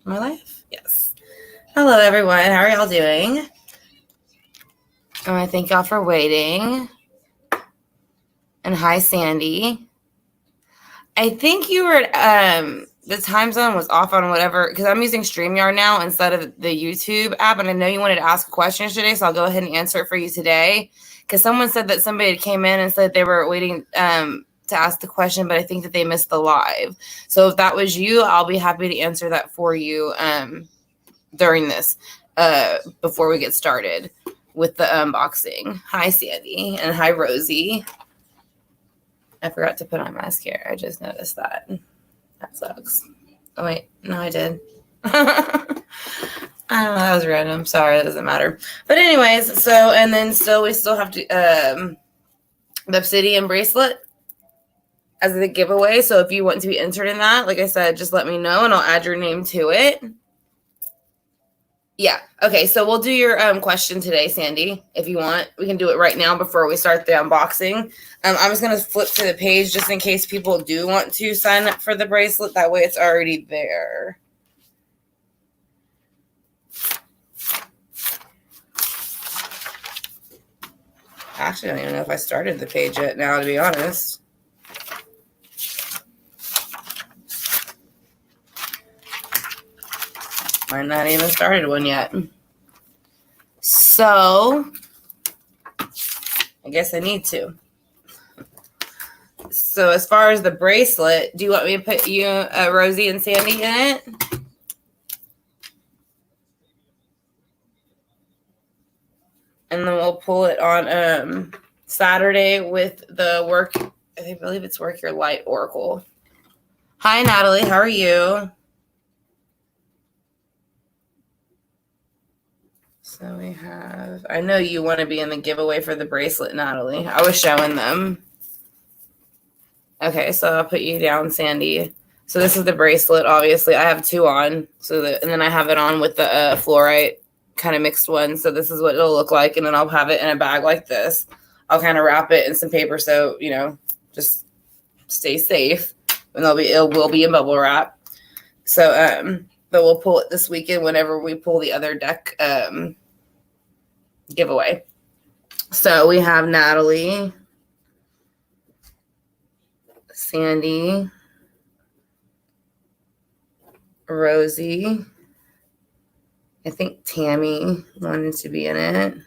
My life? Yes. Hello, everyone. How are y'all doing? I want to thank y'all for waiting. And hi, Sandy. I think you were, the time zone was off on whatever, because I'm using StreamYard now instead of the YouTube app, and I know you wanted to ask a question yesterday, so I'll go ahead and answer it for you today, because someone said that somebody came in and said they were waiting to ask the question, but I think that they missed the live. So if that was you, I'll be happy to answer that for you during this, before we get started with the unboxing. Hi, Sandy, and hi, Rosie. I forgot to put on mascara. I just noticed that. That sucks. Oh, wait. No, I did. I don't know. That was random. Sorry. That doesn't matter. But anyways, so, and then still, we still have to, the Obsidian bracelet as the giveaway. So if you want to be entered in that, like I said, just let me know and I'll add your name to it. Yeah. Okay. So we'll do your question today, Sandy. If you want, we can do it right now before we start the unboxing. I'm just going to flip to the page just in case people do want to sign up for the bracelet. That way it's already there. Actually, I don't even know if I started the page yet now, to be honest. Might not even started one yet. So, I guess I need to. So, as far as the bracelet, do you want me to put you, Rosie and Sandy in it? And then we'll pull it on Saturday with the work, I believe it's Work Your Light Oracle. Hi, Natalie. How are you? So we have, I know you want to be in the giveaway for the bracelet, Natalie. I was showing them. Okay, so I'll put you down, Sandy. So this is the bracelet, obviously. I have two on. And then I have it on with the fluorite kind of mixed one. So this is what it'll look like. And then I'll have it in a bag like this. I'll kind of wrap it in some paper so, you know, just stay safe. And it will be in bubble wrap. So, but we'll pull it this weekend whenever we pull the other deck giveaway. So we have Natalie, Sandy, Rosie. I think Tammy wanted to be in it.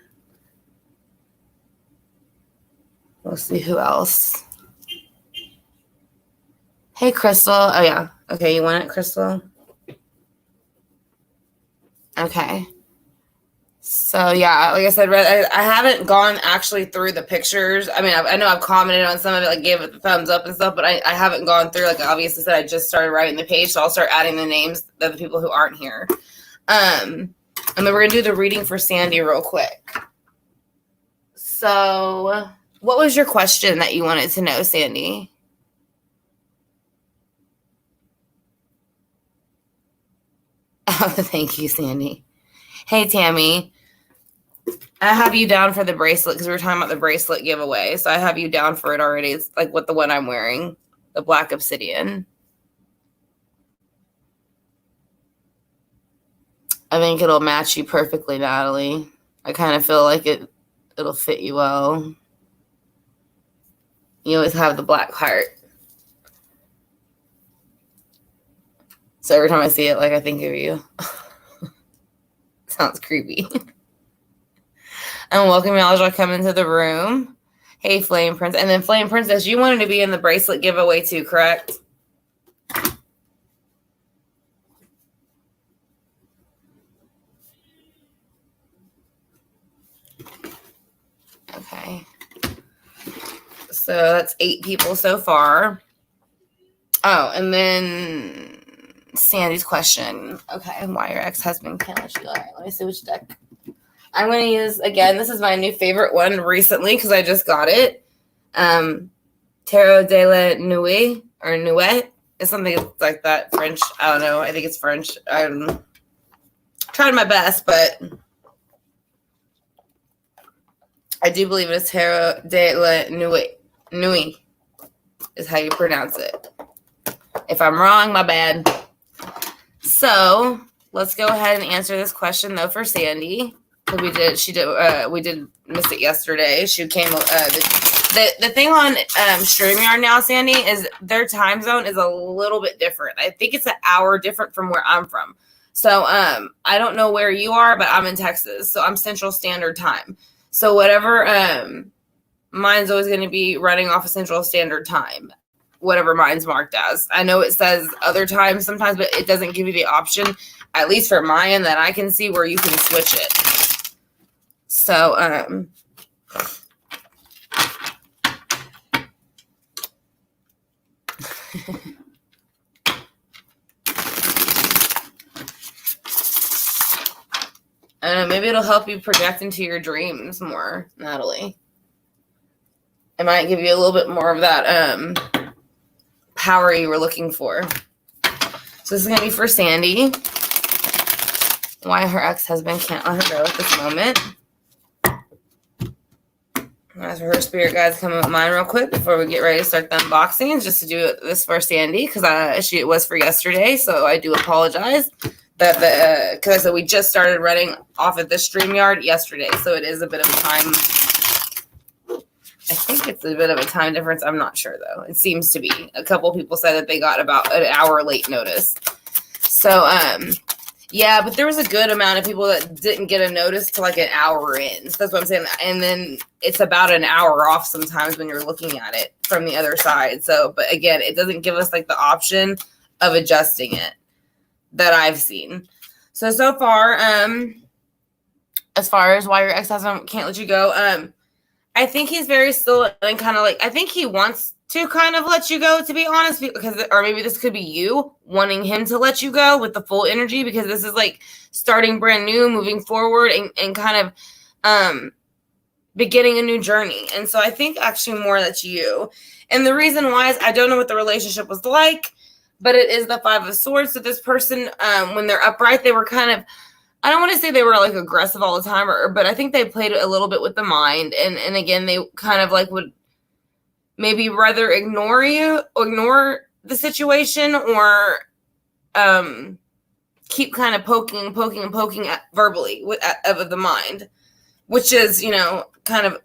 We'll see who else. Hey, Crystal. Oh, yeah. Okay, you want it, Crystal? Okay. So, yeah, like I said, I haven't gone actually through the pictures. I mean, I know I've commented on some of it, like gave it the thumbs up and stuff, but I haven't gone through, like I obviously said, I just started writing the page, so I'll start adding the names of the people who aren't here. And then we're going to do the reading for Sandy real quick. So, what was your question that you wanted to know, Sandy? Oh, thank you, Sandy. Hey, Tammy. I have you down for the bracelet because we were talking about the bracelet giveaway. So I have you down for it already. It's like what the one I'm wearing, the black obsidian. I think it'll match you perfectly, Natalie. I kind of feel like it'll fit you well. You always have the black heart. So every time I see it, like I think of you. Sounds creepy. And welcome y'all as y'all come into the room. Hey, Flame Princess. And then Flame Princess, you wanted to be in the bracelet giveaway too, correct? Okay. So that's 8 people so far. Oh, and then Sandy's question. Okay, why your ex-husband can't let you go. All right, let me see which deck. I'm going to use, again, this is my new favorite one recently because I just got it. Tarot de la Nuit, or Nuit. It's something like that, French. I don't know. I think it's French. I'm trying my best, but I do believe it's Tarot de la Nuit. Nuit is how you pronounce it. If I'm wrong, my bad. So let's go ahead and answer this question though for Sandy. We did miss it yesterday. She came. The thing on StreamYard now, Sandy, is their time zone is a little bit different. I think it's an hour different from where I'm from. So I don't know where you are, but I'm in Texas, so I'm Central Standard Time. So whatever, mine's always going to be running off of Central Standard Time, whatever mine's marked as. I know it says other times sometimes, but it doesn't give you the option, at least for my end, that I can see where you can switch it. So, I don't know, maybe it'll help you project into your dreams more, Natalie. It might give you a little bit more of that power you were looking for. So this is going to be for Sandy. Why her ex-husband can't let her go at this moment. As for her spirit guides, coming with mine real quick before we get ready to start the unboxing, just to do this for Sandy, because it was for yesterday, so I do apologize. Because I said we just started running off at the StreamYard yesterday, so it is a bit of a time. I think it's a bit of a time difference. I'm not sure though. It seems to be. A couple people said that they got about an hour late notice. So yeah, but there was a good amount of people that didn't get a notice till like an hour in. So that's what I'm saying. And then it's about an hour off sometimes when you're looking at it from the other side. So, but again, it doesn't give us like the option of adjusting it that I've seen. So far, as far as why your ex-husband can't let you go, I think he's very still and kind of like, I think he wants to kind of let you go, to be honest, because, or maybe this could be you wanting him to let you go with the full energy, because this is like starting brand new, moving forward and kind of beginning a new journey. And so I think actually more that's you. And the reason why is I don't know what the relationship was like, but it is the Five of Swords. So this person, when they're upright, they were kind of, I don't want to say they were like aggressive all the time, but I think they played a little bit with the mind. And again, they kind of like would maybe rather ignore the situation, or keep kind of poking at verbally of the mind, which is, kind of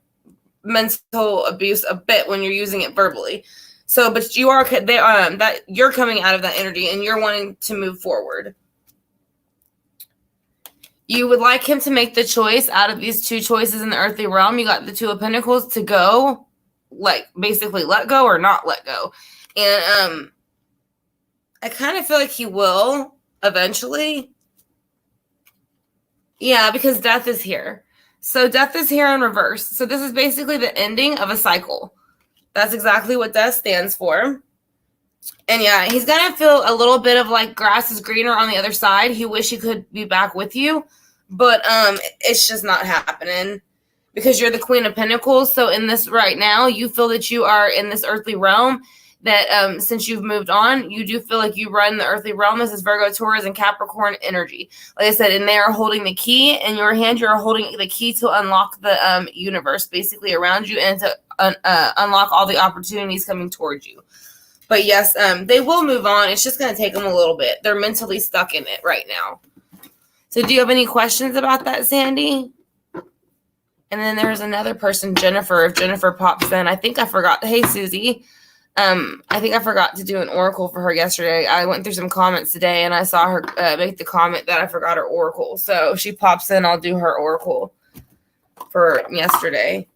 mental abuse a bit when you're using it verbally. So, but you are that you're coming out of that energy and you're wanting to move forward. You would like him to make the choice out of these two choices in the earthly realm. You got the Two of Pentacles to go, like basically let go or not let go. And I kind of feel like he will eventually. Yeah, because death is here. So death is here in reverse. So this is basically the ending of a cycle. That's exactly what death stands for. And yeah, he's going to feel a little bit of like grass is greener on the other side. He wish he could be back with you, but it's just not happening because you're the Queen of Pentacles. So in this right now, you feel that you are in this earthly realm, that since you've moved on, you do feel like you run the earthly realm. This is Virgo, Taurus, and Capricorn energy. Like I said, and they are holding the key in your hand. You're holding the key to unlock the universe basically around you and to unlock all the opportunities coming towards you. But yes, they will move on. It's just going to take them a little bit. They're mentally stuck in it right now. So do you have any questions about that, Sandy? And then there's another person, Jennifer. If Jennifer pops in, I think I forgot. Hey, Susie. I think I forgot to do an oracle for her yesterday. I went through some comments today and I saw her make the comment that I forgot her oracle. So if she pops in, I'll do her oracle for yesterday.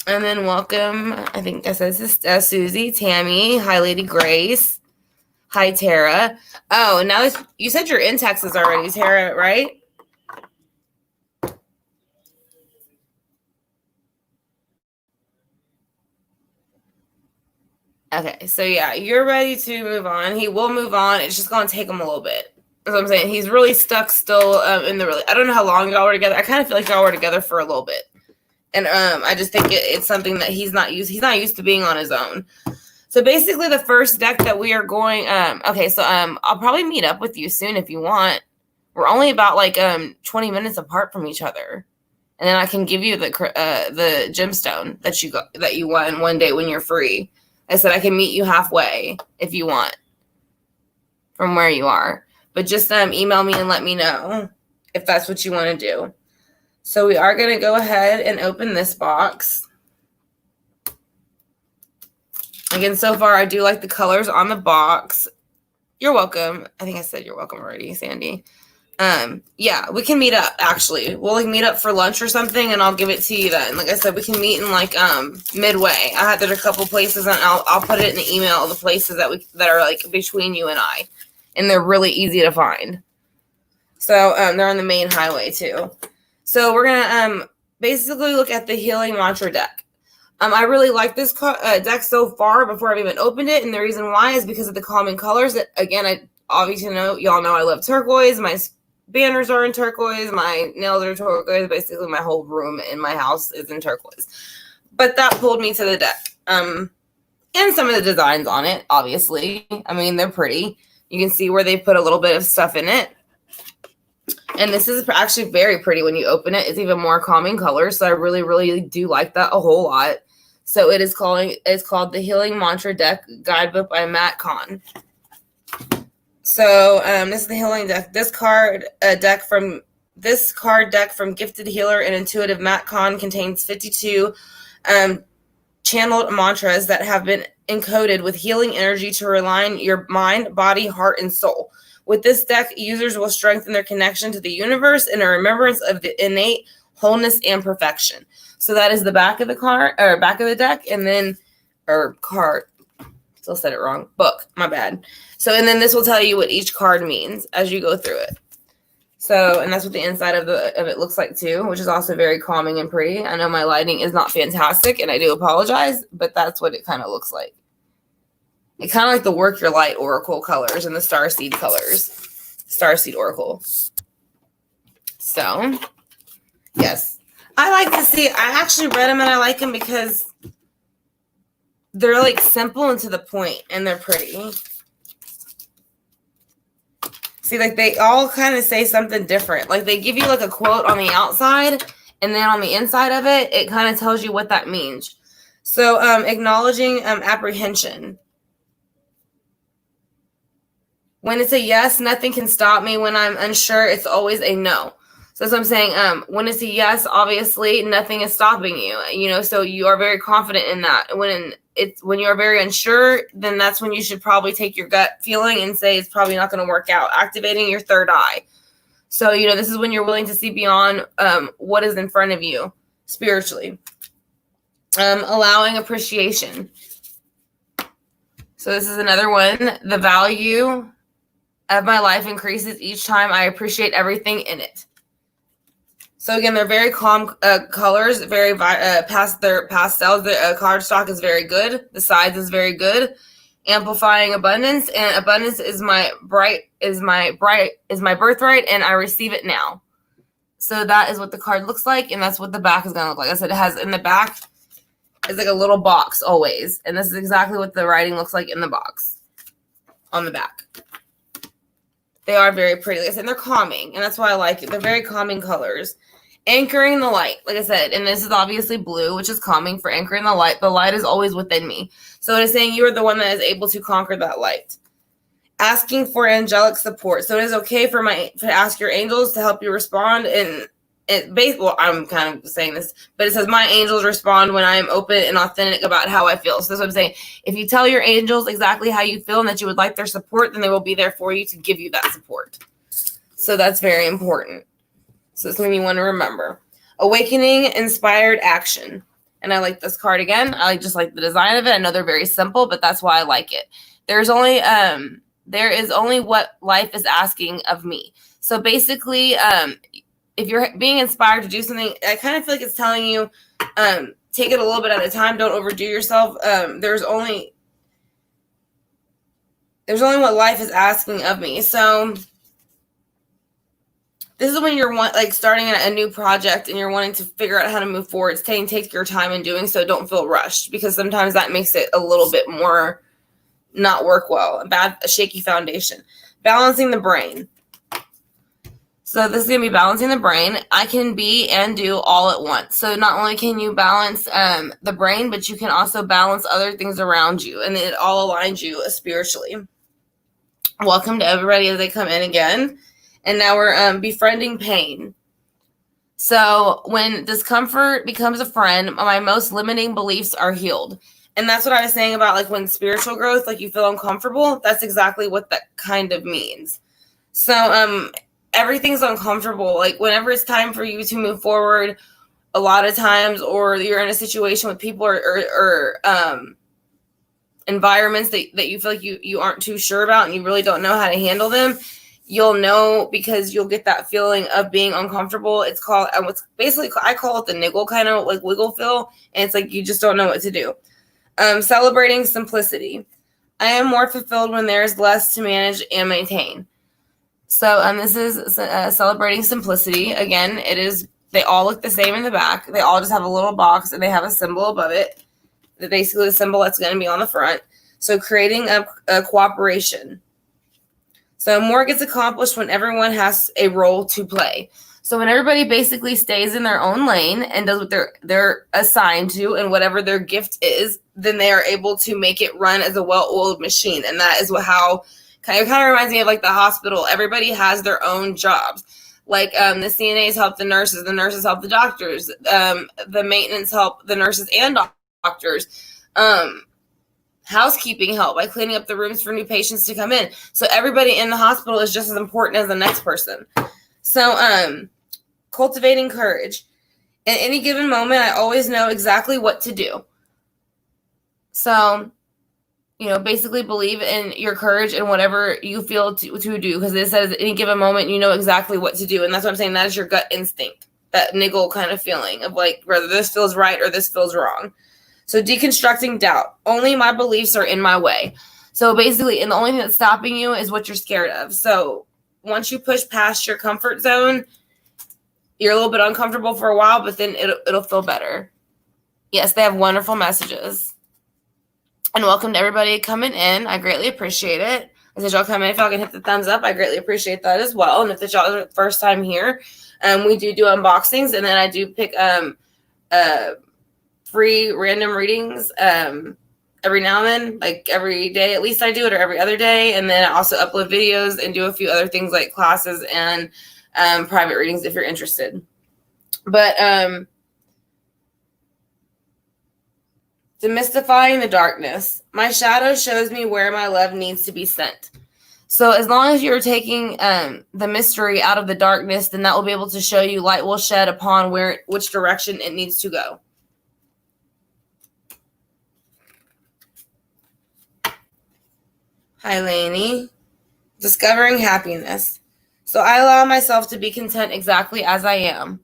And then welcome, I think I said this, Susie, Tammy. Hi, Lady Grace. Hi, Tara. Oh, now you said you're in Texas already, Tara, right? Okay, so yeah, you're ready to move on. He will move on. It's just going to take him a little bit. That's what I'm saying. He's really stuck still in the I don't know how long y'all were together. I kind of feel like y'all were together for a little bit. And I just think it's something that he's not used to being on his own. So basically the first deck that we are going, okay, so I'll probably meet up with you soon if you want. We're only about like 20 minutes apart from each other. And then I can give you the gemstone that you won one day when you're free. I said I can meet you halfway if you want. from where you are. But just email me and let me know if that's what you want to do. So we are going to go ahead and open this box. Again, so far I do like the colors on the box. You're welcome. I think I said you're welcome already, Sandy. Yeah, we can meet up, actually. We'll meet up for lunch or something, and I'll give it to you then. Like I said, we can meet in Midway. There's a couple places, and I'll put it in the email, the places that are between you and I, and they're really easy to find. So they're on the main highway too. So we're gonna basically look at the Healing Mantra deck. I really like this deck so far before I've even opened it, and the reason why is because of the calming colors. That, again, I obviously y'all know I love turquoise. My banners are in turquoise. My nails are turquoise. Basically, my whole room in my house is in turquoise. But that pulled me to the deck. And some of the designs on it, obviously. I mean, they're pretty. You can see where they put a little bit of stuff in it. And this is actually very pretty when you open it. It's even more calming colors. So I really, really do like that a whole lot. So it's called the Healing Mantra Deck Guidebook by Matt Kahn. So this is the Healing Deck. This card deck from Gifted Healer and Intuitive Matt Kahn contains 52 channeled mantras that have been encoded with healing energy to realign your mind, body, heart, and soul. With this deck, users will strengthen their connection to the universe and a remembrance of the innate wholeness and perfection. So that is the back of the card, or back of the deck, and then, or card, still said it wrong, book, my bad. So, and then this will tell you what each card means as you go through it. So, and that's what the inside of it looks like too, which is also very calming and pretty. I know my lighting is not fantastic, and I do apologize, but that's what it kind of looks like. It kind of like the Work Your Light Oracle colors and the Starseed colors. Starseed Oracle. So, yes. I like to see, I actually read them and I like them because they're simple and to the point, and they're pretty. See, they all kind of say something different. They give you a quote on the outside, and then on the inside of it, it kind of tells you what that means. So, acknowledging apprehension. When it's a yes, nothing can stop me. When I'm unsure, it's always a no. So that's what I'm saying. When it's a yes, obviously nothing is stopping you. So you are very confident in that. When you are very unsure, then that's when you should probably take your gut feeling and say it's probably not going to work out. Activating your third eye. So this is when you're willing to see beyond what is in front of you spiritually. Allowing appreciation. So this is another one. The value of my life increases each time I appreciate everything in it. So again, they're very calm colors, very pastels. The cardstock is very good. The size is very good. Amplifying abundance, and abundance is my birthright, and I receive it now. So that is what the card looks like, and that's what the back is going to look like. I said it has in the back is a little box always, and this is exactly what the writing looks like in the box on the back. They are very pretty. Like I said, they're calming, and that's why I like it. They're very calming colors. Anchoring the light, like I said, and this is obviously blue, which is calming for anchoring the light. The light is always within me. So it is saying you are the one that is able to conquer that light. Asking for angelic support. So it is okay to ask your angels to help you respond. And I'm kind of saying this, but it says my angels respond when I am open and authentic about how I feel. So that's what I'm saying. If you tell your angels exactly how you feel and that you would like their support, then they will be there for you to give you that support. So that's very important. So it's something you want to remember. Awakening inspired action. And I like this card again. I just like the design of it. I know they're very simple, but that's why I like it. There is only what life is asking of me. So basically, if you're being inspired to do something, I kind of feel like it's telling you, take it a little bit at a time. Don't overdo yourself. There's only what life is asking of me. So this is when you're starting a new project and you're wanting to figure out how to move forward. Take your time in doing so. Don't feel rushed, because sometimes that makes it a little bit more not work well. A shaky foundation. Balancing the brain. So this is going to be balancing the brain. I can be and do all at once. So not only can you balance the brain, but you can also balance other things around you, and it all aligns you spiritually. Welcome to everybody as they come in again. And now we're befriending pain. So when discomfort becomes a friend, my most limiting beliefs are healed. And that's what I was saying about like when spiritual growth, like you feel uncomfortable, that's exactly what that kind of means. So everything's uncomfortable. Like whenever it's time for you to move forward, a lot of times, or you're in a situation with people or environments that you feel like you aren't too sure about and you really don't know how to handle them, you'll know because you'll get that feeling of being uncomfortable. It's called, what's basically, I call it the niggle kind of like wiggle feel. And it's like, you just don't know what to do. Celebrating simplicity. I am more fulfilled when there is less to manage and maintain. So this is celebrating simplicity. Again, it is, they all look the same in the back. They all just have a little box and they have a symbol above it. Basically the symbol that's going to be on the front. So creating a cooperation. So more gets accomplished when everyone has a role to play. So when everybody basically stays in their own lane and does what they're assigned to and whatever their gift is, then they are able to make it run as a well-oiled machine. And that is how it kind of reminds me of like the hospital. Everybody has their own jobs. Like the CNAs help the nurses help the doctors, the maintenance help the nurses and doctors, housekeeping help by cleaning up the rooms for new patients to come in. So everybody in the hospital is just as important as the next person. So cultivating courage. At any given moment, I always know exactly what to do. So, basically believe in your courage and whatever you feel to do, because it says at any given moment, you know exactly what to do. And that's what I'm saying. That is your gut instinct, that niggle kind of feeling of like, whether this feels right or this feels wrong. So deconstructing doubt. Only my beliefs are in my way. So basically, and the only thing that's stopping you is what you're scared of. So once you push past your comfort zone, you're a little bit uncomfortable for a while, but then it'll feel better. Yes, they have wonderful messages. And welcome to everybody coming in. I greatly appreciate it. As y'all come in, if y'all can hit the thumbs up, I greatly appreciate that as well. And if it's y'all's first time here, we do unboxings, and then I do pick free random readings every now and then, like every day at least I do it, or every other day. And then I also upload videos and do a few other things like classes and private readings if you're interested. But demystifying the darkness. My shadow shows me where my love needs to be sent. So as long as you're taking the mystery out of the darkness, then that will be able to show you, light will shed upon which direction it needs to go. Hi, Lainey. Discovering happiness. So I allow myself to be content exactly as I am.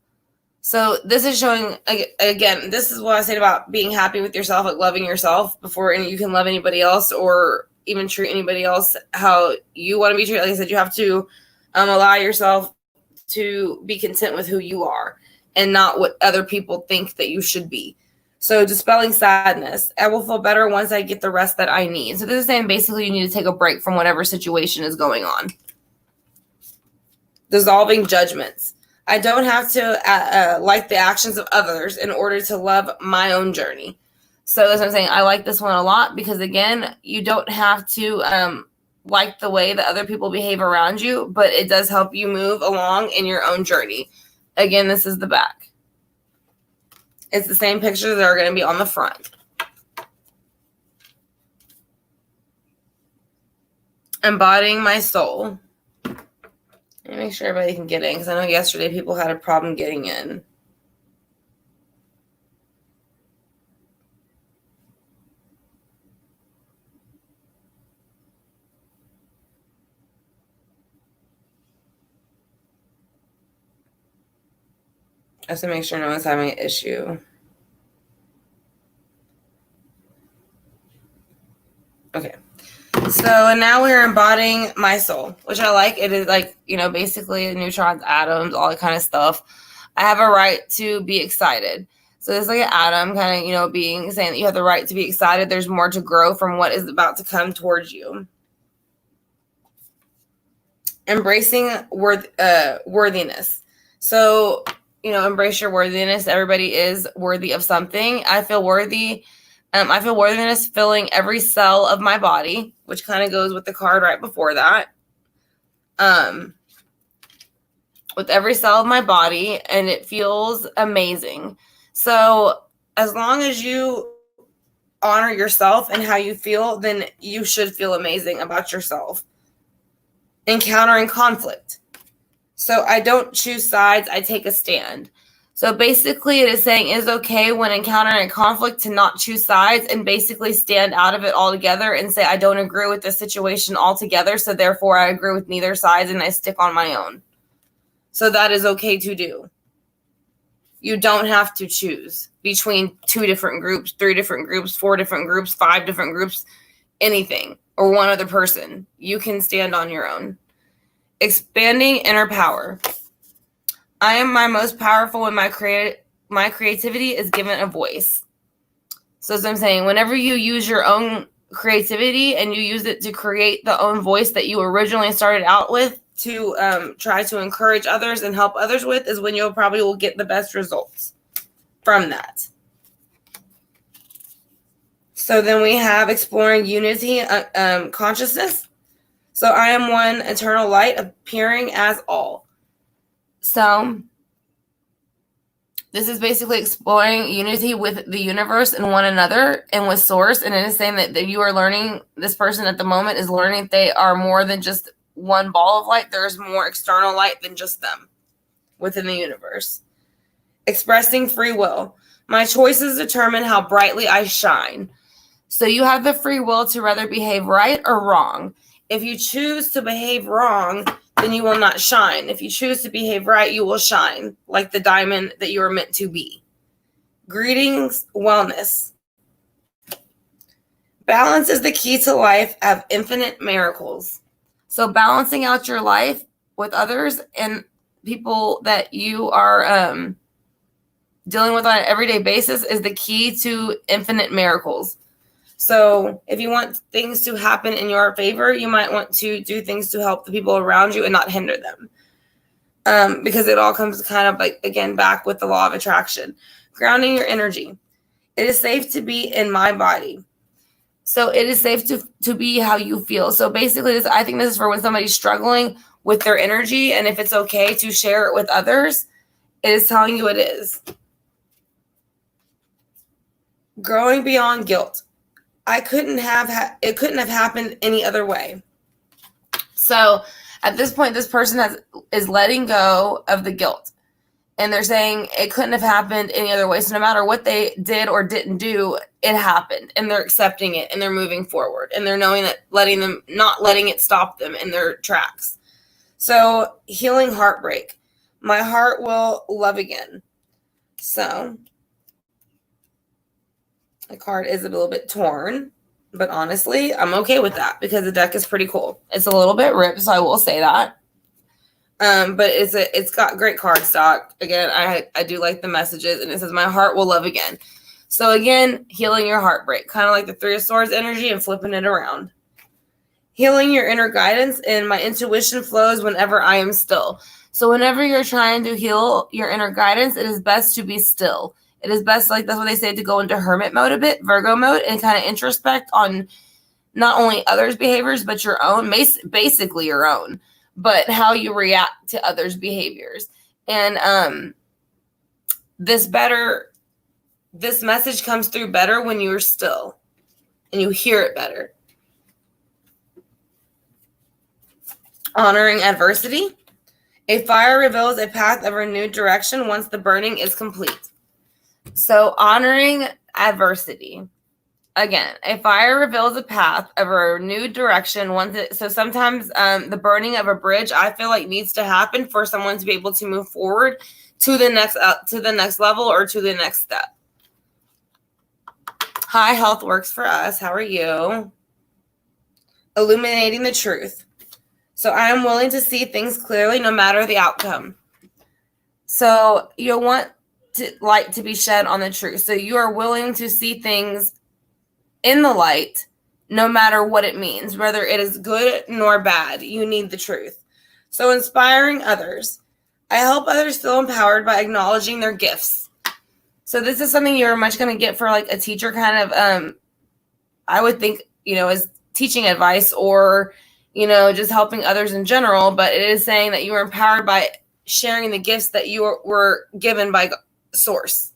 So this is showing, again, this is what I said about being happy with yourself, like loving yourself before you can love anybody else or even treat anybody else how you want to be treated. Like I said, you have to allow yourself to be content with who you are and not what other people think that you should be. So dispelling sadness. I will feel better once I get the rest that I need. So this is saying basically you need to take a break from whatever situation is going on. Dissolving judgments. I don't have to like the actions of others in order to love my own journey. So that's what I'm saying. I like this one a lot because, again, you don't have to like the way that other people behave around you, but it does help you move along in your own journey. Again, this is the back. It's the same pictures that are going to be on the front. Embodying my soul. Let me make sure everybody can get in, because I know yesterday people had a problem getting in. I have to make sure no one's having an issue. Okay. So now we're embodying my soul, which I like. It is like, basically neutrons, atoms, all that kind of stuff. I have a right to be excited. So it's like an atom kind of, saying that you have the right to be excited. There's more to grow from what is about to come towards you. Embracing worthiness. So, embrace your worthiness. Everybody is worthy of something. I feel worthy I feel worthiness filling every cell of my body, which kind of goes with the card right before that. With every cell of my body, and it feels amazing. So as long as you honor yourself and how you feel, then you should feel amazing about yourself. Encountering conflict. So I don't choose sides, I take a stand. So basically it is saying it is okay when encountering conflict to not choose sides and basically stand out of it altogether and say, I don't agree with this situation altogether, so therefore I agree with neither side and I stick on my own. So that is okay to do. You don't have to choose between 2 different groups, 3 different groups, 4 different groups, 5 different groups, anything, or one other person. You can stand on your own. Expanding inner power. I am my most powerful when my creativity is given a voice. So as I'm saying, whenever you use your own creativity and you use it to create the own voice that you originally started out with to try to encourage others and help others with, is when you'll probably will get the best results from that. So then we have exploring unity consciousness. So I am one eternal light appearing as all. So this is basically exploring unity with the universe and one another and with source. And it is saying that you are learning, this person at the moment is learning that they are more than just one ball of light. There's more external light than just them within the universe. Expressing free will. My choices determine how brightly I shine. So you have the free will to rather behave right or wrong. If you choose to behave wrong, then you will not shine. If you choose to behave right, you will shine like the diamond that you are meant to be. Greetings, wellness. Balance is the key to life of infinite miracles. So balancing out your life with others and people that you are dealing with on an everyday basis is the key to infinite miracles. So if you want things to happen in your favor, you might want to do things to help the people around you and not hinder them. Because it all comes kind of like, again, back with the law of attraction. Grounding your energy. It is safe to be in my body. So it is safe to be how you feel. So basically, I think this is for when somebody's struggling with their energy, and if it's okay to share it with others, it is telling you it is. Growing beyond guilt. It couldn't have happened any other way. So at this point, this person is letting go of the guilt. And they're saying it couldn't have happened any other way. So no matter what they did or didn't do, it happened. And they're accepting it and they're moving forward. And they're knowing that not letting it stop them in their tracks. So healing heartbreak. My heart will love again. So the card is a little bit torn, but honestly, I'm okay with that because the deck is pretty cool. It's a little bit ripped, so I will say that. But it's got great card stock. Again, I do like the messages, and it says, my heart will love again. So again, healing your heartbreak, kind of like the 3 of Swords energy and flipping it around. Healing your inner guidance, and my intuition flows whenever I am still. So whenever you're trying to heal your inner guidance, it is best to be still. It is best, like that's what they say, to go into hermit mode a bit, Virgo mode, and kind of introspect on not only others' behaviors, but your own, basically your own, but how you react to others' behaviors. And this message comes through better when you're still and you hear it better. Honoring adversity. A fire reveals a path of renewed direction once the burning is complete. So honoring adversity. Again, a fire reveals a path of a renewed direction. So sometimes the burning of a bridge, I feel like, needs to happen for someone to be able to move forward to the next level or to the next step. Hi, health works for us. How are you? Illuminating the truth. So I am willing to see things clearly no matter the outcome. So you'll want light to be shed on the truth. So you are willing to see things in the light, no matter what it means, whether it is good nor bad. You need the truth. So inspiring others. I help others feel empowered by acknowledging their gifts. So this is something you're much going to get for like a teacher kind of, I would think, as teaching advice or, just helping others in general. But it is saying that you are empowered by sharing the gifts that you were given by Source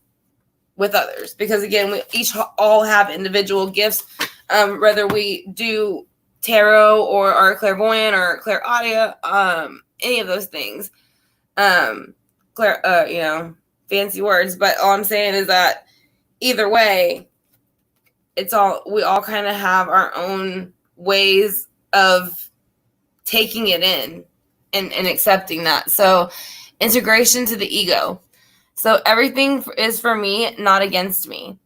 with others. Because again, we each all have individual gifts, whether we do tarot or are clairvoyant or clairaudient, any of those things. Fancy words, but all I'm saying is that either way, we all kind of have our own ways of taking it in and accepting that. So integration to the ego. So everything is for me, not against me.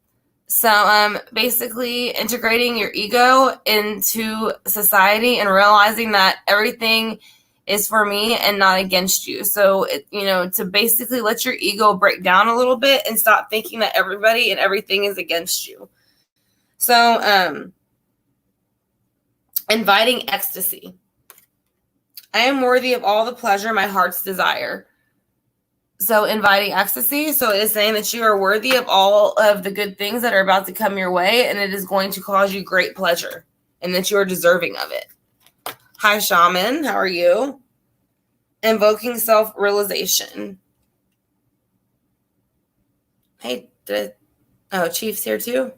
So basically integrating your ego into society and realizing that everything is for me and not against you. So, to basically let your ego break down a little bit and stop thinking that everybody and everything is against you. So, inviting ecstasy. I am worthy of all the pleasure my heart's desire. So, inviting ecstasy. So, it is saying that you are worthy of all of the good things that are about to come your way, and it is going to cause you great pleasure, and that you are deserving of it. Hi, Shaman. How are you? Invoking Self-Realization. Hey, Chief's here too.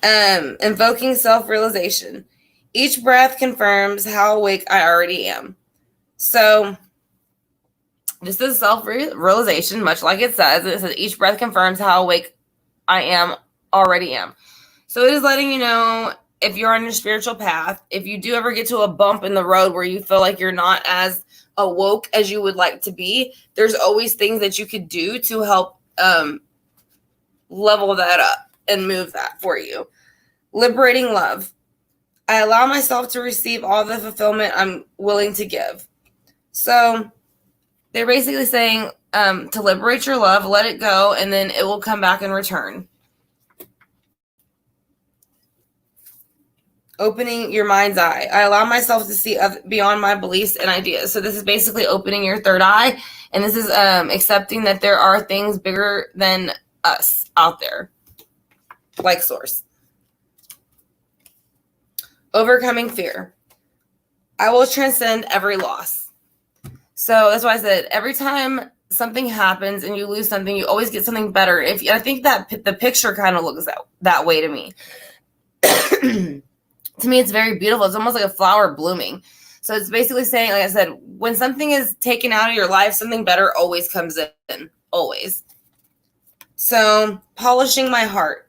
Invoking Self-Realization. Each breath confirms how awake I already am. So this is self-realization, much like it says. It says each breath confirms how awake I already am. So it is letting you know, if you're on your spiritual path, if you do ever get to a bump in the road where you feel like you're not as awoke as you would like to be, there's always things that you could do to help level that up and move that for you. Liberating love. I allow myself to receive all the fulfillment I'm willing to give. So they're basically saying to liberate your love, let it go, and then it will come back in return. Opening your mind's eye. I allow myself to see beyond my beliefs and ideas. So this is basically opening your third eye, and this is accepting that there are things bigger than us out there, like Source. Overcoming fear. I will transcend every loss. So that's why I said every time something happens and you lose something, you always get something better. I think that the picture kind of looks that way to me. To me, it's very beautiful. It's almost like a flower blooming. So it's basically saying, like I said, when something is taken out of your life, something better always comes in. Always. So polishing my heart.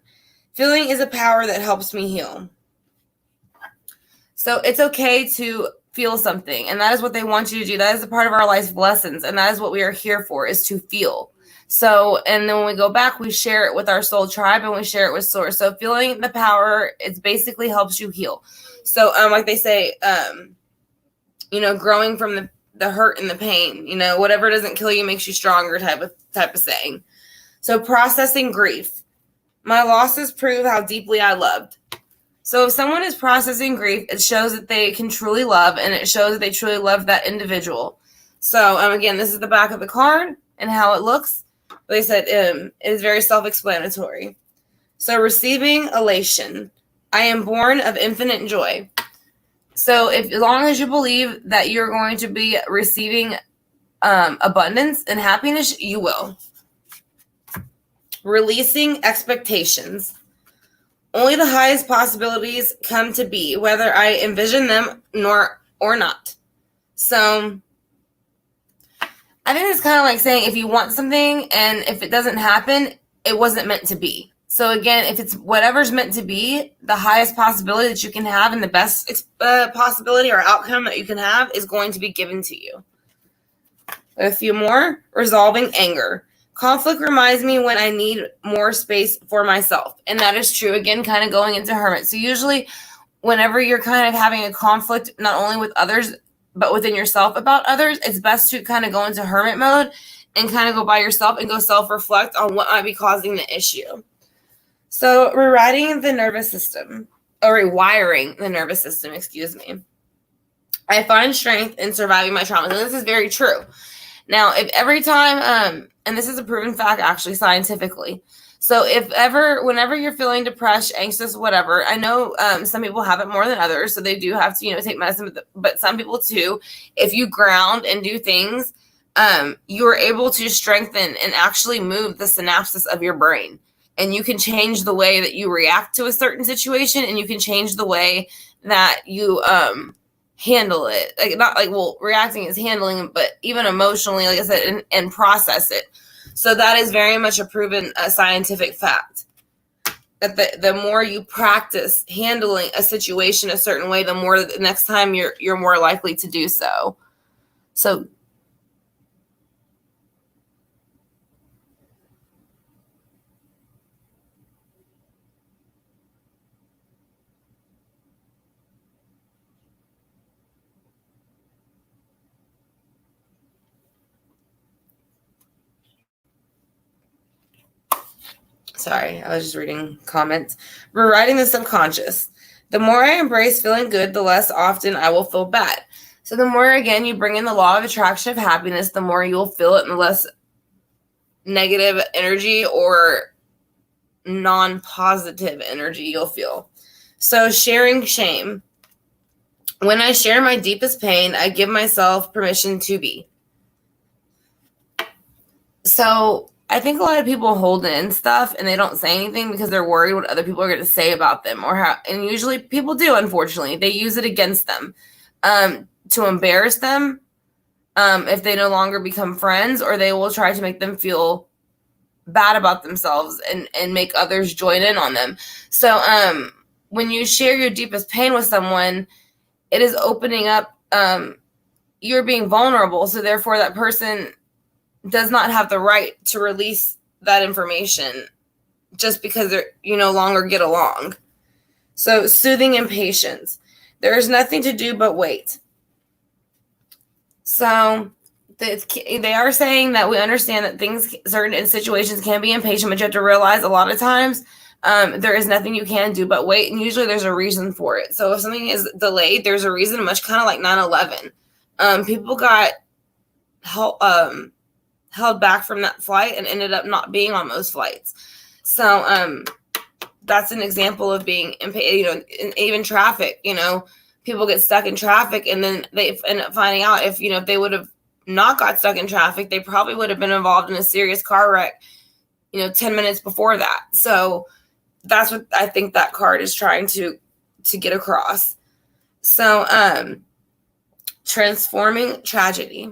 Feeling is a power that helps me heal. So it's okay to feel something. And that is what they want you to do. That is a part of our life's lessons. And that is what we are here for, is to feel. So, and then when we go back, we share it with our soul tribe and we share it with Source. So feeling the power, it basically helps you heal. So, like they say, growing from the hurt and the pain, whatever doesn't kill you makes you stronger type of saying. So processing grief. My losses prove how deeply I loved. So if someone is processing grief, it shows that they can truly love, and it shows that they truly love that individual. So, again, this is the back of the card and how it looks. They said it is very self-explanatory. So receiving elation. I am born of infinite joy. So as long as you believe that you're going to be receiving abundance and happiness, you will. Releasing expectations. Only the highest possibilities come to be, whether I envision them or not. So I think it's kind of like saying, if you want something and if it doesn't happen, it wasn't meant to be. So again, if it's whatever's meant to be, the highest possibility that you can have and the best possibility or outcome that you can have is going to be given to you. A few more. Resolving anger. Conflict reminds me when I need more space for myself. And that is true. Again, kind of going into hermit. So usually whenever you're kind of having a conflict, not only with others, but within yourself about others, it's best to kind of go into hermit mode and kind of go by yourself and go self-reflect on what might be causing the issue. So rewiring the nervous system. I find strength in surviving my traumas. And this is very true. Now, if every time and this is a proven fact actually scientifically. So whenever you're feeling depressed, anxious, whatever, I know some people have it more than others, so they do have to, take medicine, but some people too, if you ground and do things, you're able to strengthen and actually move the synapses of your brain. And you can change the way that you react to a certain situation, and you can change the way that you handle it. Reacting is handling, but even emotionally, like I said, and process it. So that is very much a proven scientific fact. That the more you practice handling a situation a certain way, the more the next time you're more likely to do so. So sorry, I was just reading comments. Rewriting the subconscious. The more I embrace feeling good, the less often I will feel bad. So the more, again, you bring in the law of attraction of happiness, the more you'll feel it, and the less negative energy or non-positive energy you'll feel. So sharing shame. When I share my deepest pain, I give myself permission to be. So I think a lot of people hold in stuff and they don't say anything because they're worried what other people are going to say about them, and usually people do, unfortunately. They use it against them to embarrass them if they no longer become friends, or they will try to make them feel bad about themselves and make others join in on them. So when you share your deepest pain with someone, it is opening up, you're being vulnerable. So therefore that person does not have the right to release that information just because you no longer get along. So soothing impatience. There is nothing to do but wait. So they are saying that we understand that certain situations can be impatient, but you have to realize a lot of times there is nothing you can do but wait, and usually there's a reason for it. So if something is delayed, there's a reason, much kind of like 9/11. People got held back from that flight and ended up not being on those flights. So that's an example of being impatient. Even traffic, people get stuck in traffic, and then they end up finding out if they would have not got stuck in traffic, they probably would have been involved in a serious car wreck 10 minutes before that. So that's what I think that card is trying to get across. So transforming tragedy.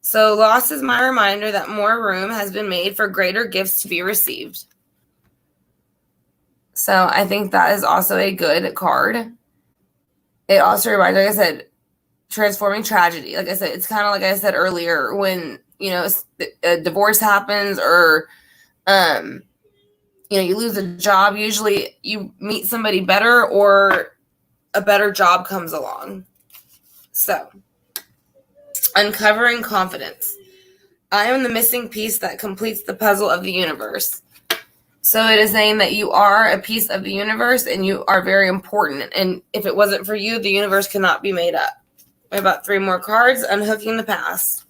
So loss is my reminder that more room has been made for greater gifts to be received. So I think that is also a good card. It also reminds, like I said, transforming tragedy. Like I said, it's kind of like I said earlier, when, a divorce happens, or, you lose a job, usually you meet somebody better, or a better job comes along. So, uncovering confidence. I am the missing piece that completes the puzzle of the universe. So it is saying that you are a piece of the universe and you are very important. And if it wasn't for you, the universe cannot be made up. We have about 3 more cards. Unhooking the past.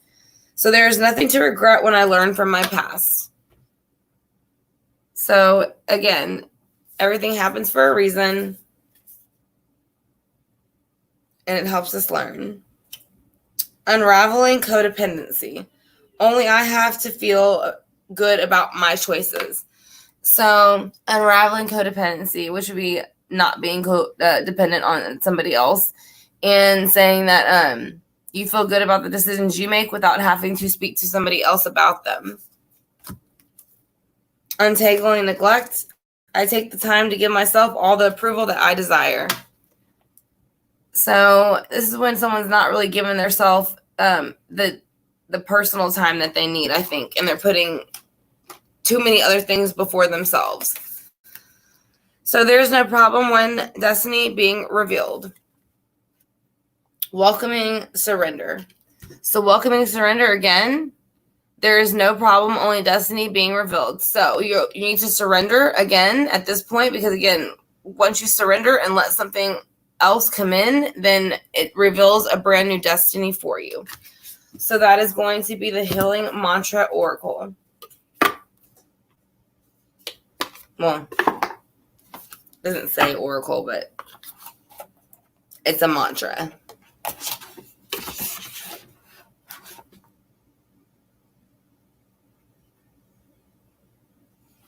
So there is nothing to regret when I learn from my past. So again, everything happens for a reason, and it helps us learn. Unraveling codependency. Only I have to feel good about my choices. So unraveling codependency, which would be not being dependent on somebody else, and saying that you feel good about the decisions you make without having to speak to somebody else about them. Untangling neglect. I take the time to give myself all the approval that I desire. So this is when someone's not really giving themselves the personal time that they need, I think, and they're putting too many other things before themselves. So there's no problem when destiny being revealed. Welcoming surrender. So welcoming surrender again. There is no problem, only destiny being revealed. So you need to surrender again at this point, because again, once you surrender and let something else come in, then it reveals a brand new destiny for you. So that is going to be the Healing Mantra Oracle. Well, it doesn't say oracle, but it's a mantra.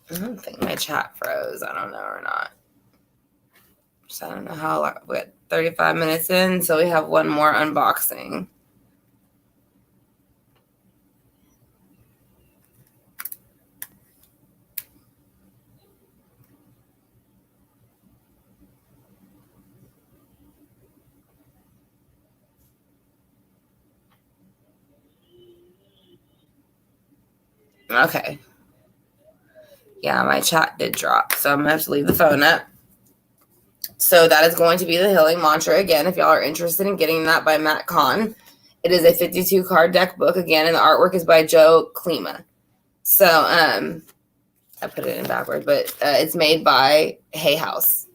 I don't think my chat froze. I don't know or not. So I don't know how long. We got 35 minutes in, so we have one more unboxing. Okay. Yeah, my chat did drop, so I'm going to have to leave the phone up. So that is going to be the Healing Mantra again, if y'all are interested in getting that by Matt Kahn. It is a 52-card deck book again, and the artwork is by Joe Klima. So I put it in backwards, but it's made by Hay House.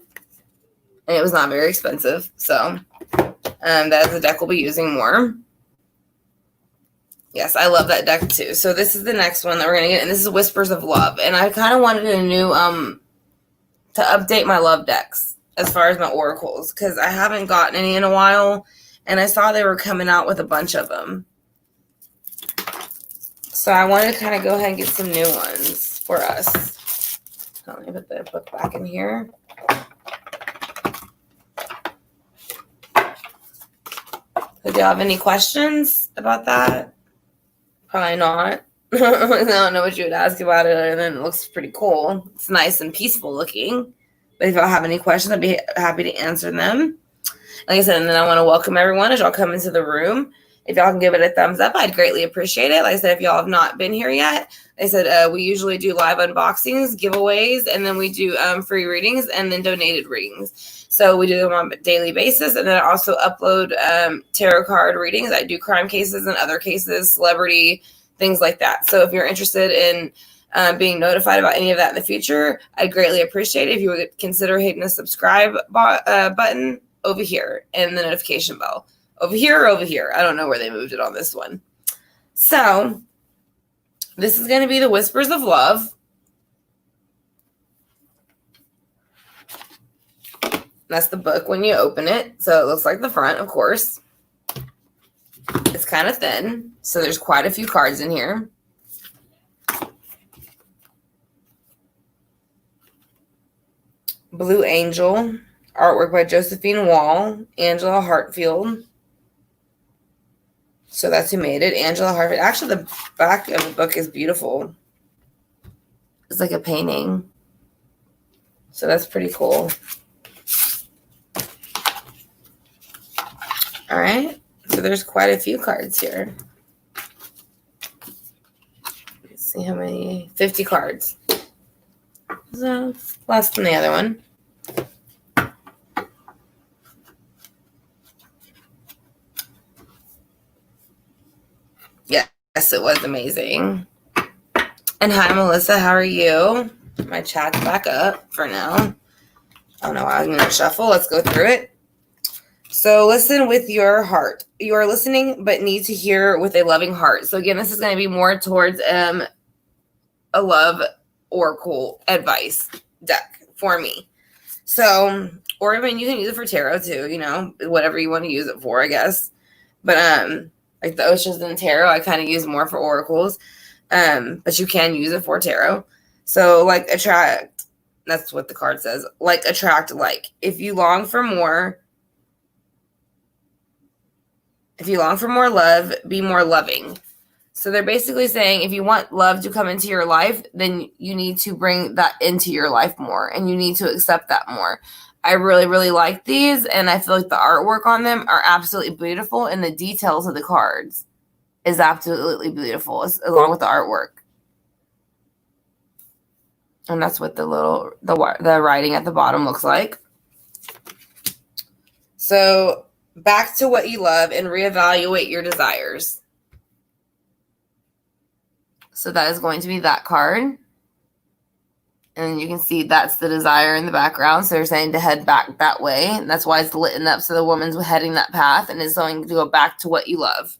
And it was not very expensive, so that is the deck we'll be using more. Yes, I love that deck too. So this is the next one that we're going to get, and this is Whispers of Love. And I kind of wanted a new, to update my love decks as far as my oracles, because I haven't gotten any in a while, and I saw they were coming out with a bunch of them. So I wanted to kind of go ahead and get some new ones for us. Let me put the book back in here. Do you have any questions about that? Probably not. I don't know what you would ask about it, other than it looks pretty cool. It's nice and peaceful looking. But if y'all have any questions, I'd be happy to answer them. Like I said, and then I want to welcome everyone as y'all come into the room. If y'all can give it a thumbs up, I'd greatly appreciate it. Like I said, if y'all have not been here yet, I said we usually do live unboxings, giveaways, and then we do free readings and then donated readings. So we do them on a daily basis, and then I also upload tarot card readings. I do crime cases and other cases, celebrity, things like that. So if you're interested in being notified about any of that in the future, I'd greatly appreciate it if you would consider hitting the subscribe button over here and the notification bell. Over here or over here. I don't know where they moved it on this one. So this is going to be the Whispers of Love. That's the book when you open it. So it looks like the front, of course. It's kind of thin, so there's quite a few cards in here. Blue Angel, artwork by Josephine Wall, Angela Hartfield. So that's who made it, Angela Hartford. Actually, the back of the book is beautiful. It's like a painting. So that's pretty cool. All right. So there's quite a few cards here. Let's see how many. 50 cards. So less than the other one. Yes, it was amazing. And hi, Melissa. How are you? My chat's back up for now. I don't know why I'm going to shuffle. Let's go through it. So listen with your heart. You are listening, but need to hear with a loving heart. So again, this is going to be more towards a love oracle advice deck for me. So, or I mean, you can use it for tarot too, you know, whatever you want to use it for, I guess. But like the Oshas and tarot, I kind of use more for oracles. But you can use it for tarot. So like attract, that's what the card says. Like attract like. If you long for more love, be more loving. So they're basically saying if you want love to come into your life, then you need to bring that into your life more, and you need to accept that more. I really, really like these, and I feel like the artwork on them are absolutely beautiful, and the details of the cards is absolutely beautiful, along with the artwork. And that's what the writing at the bottom looks like. So back to what you love and reevaluate your desires. So that is going to be that card. And you can see that's the desire in the background. So they're saying to head back that way. And that's why it's lit up. So the woman's heading that path and is going to go back to what you love.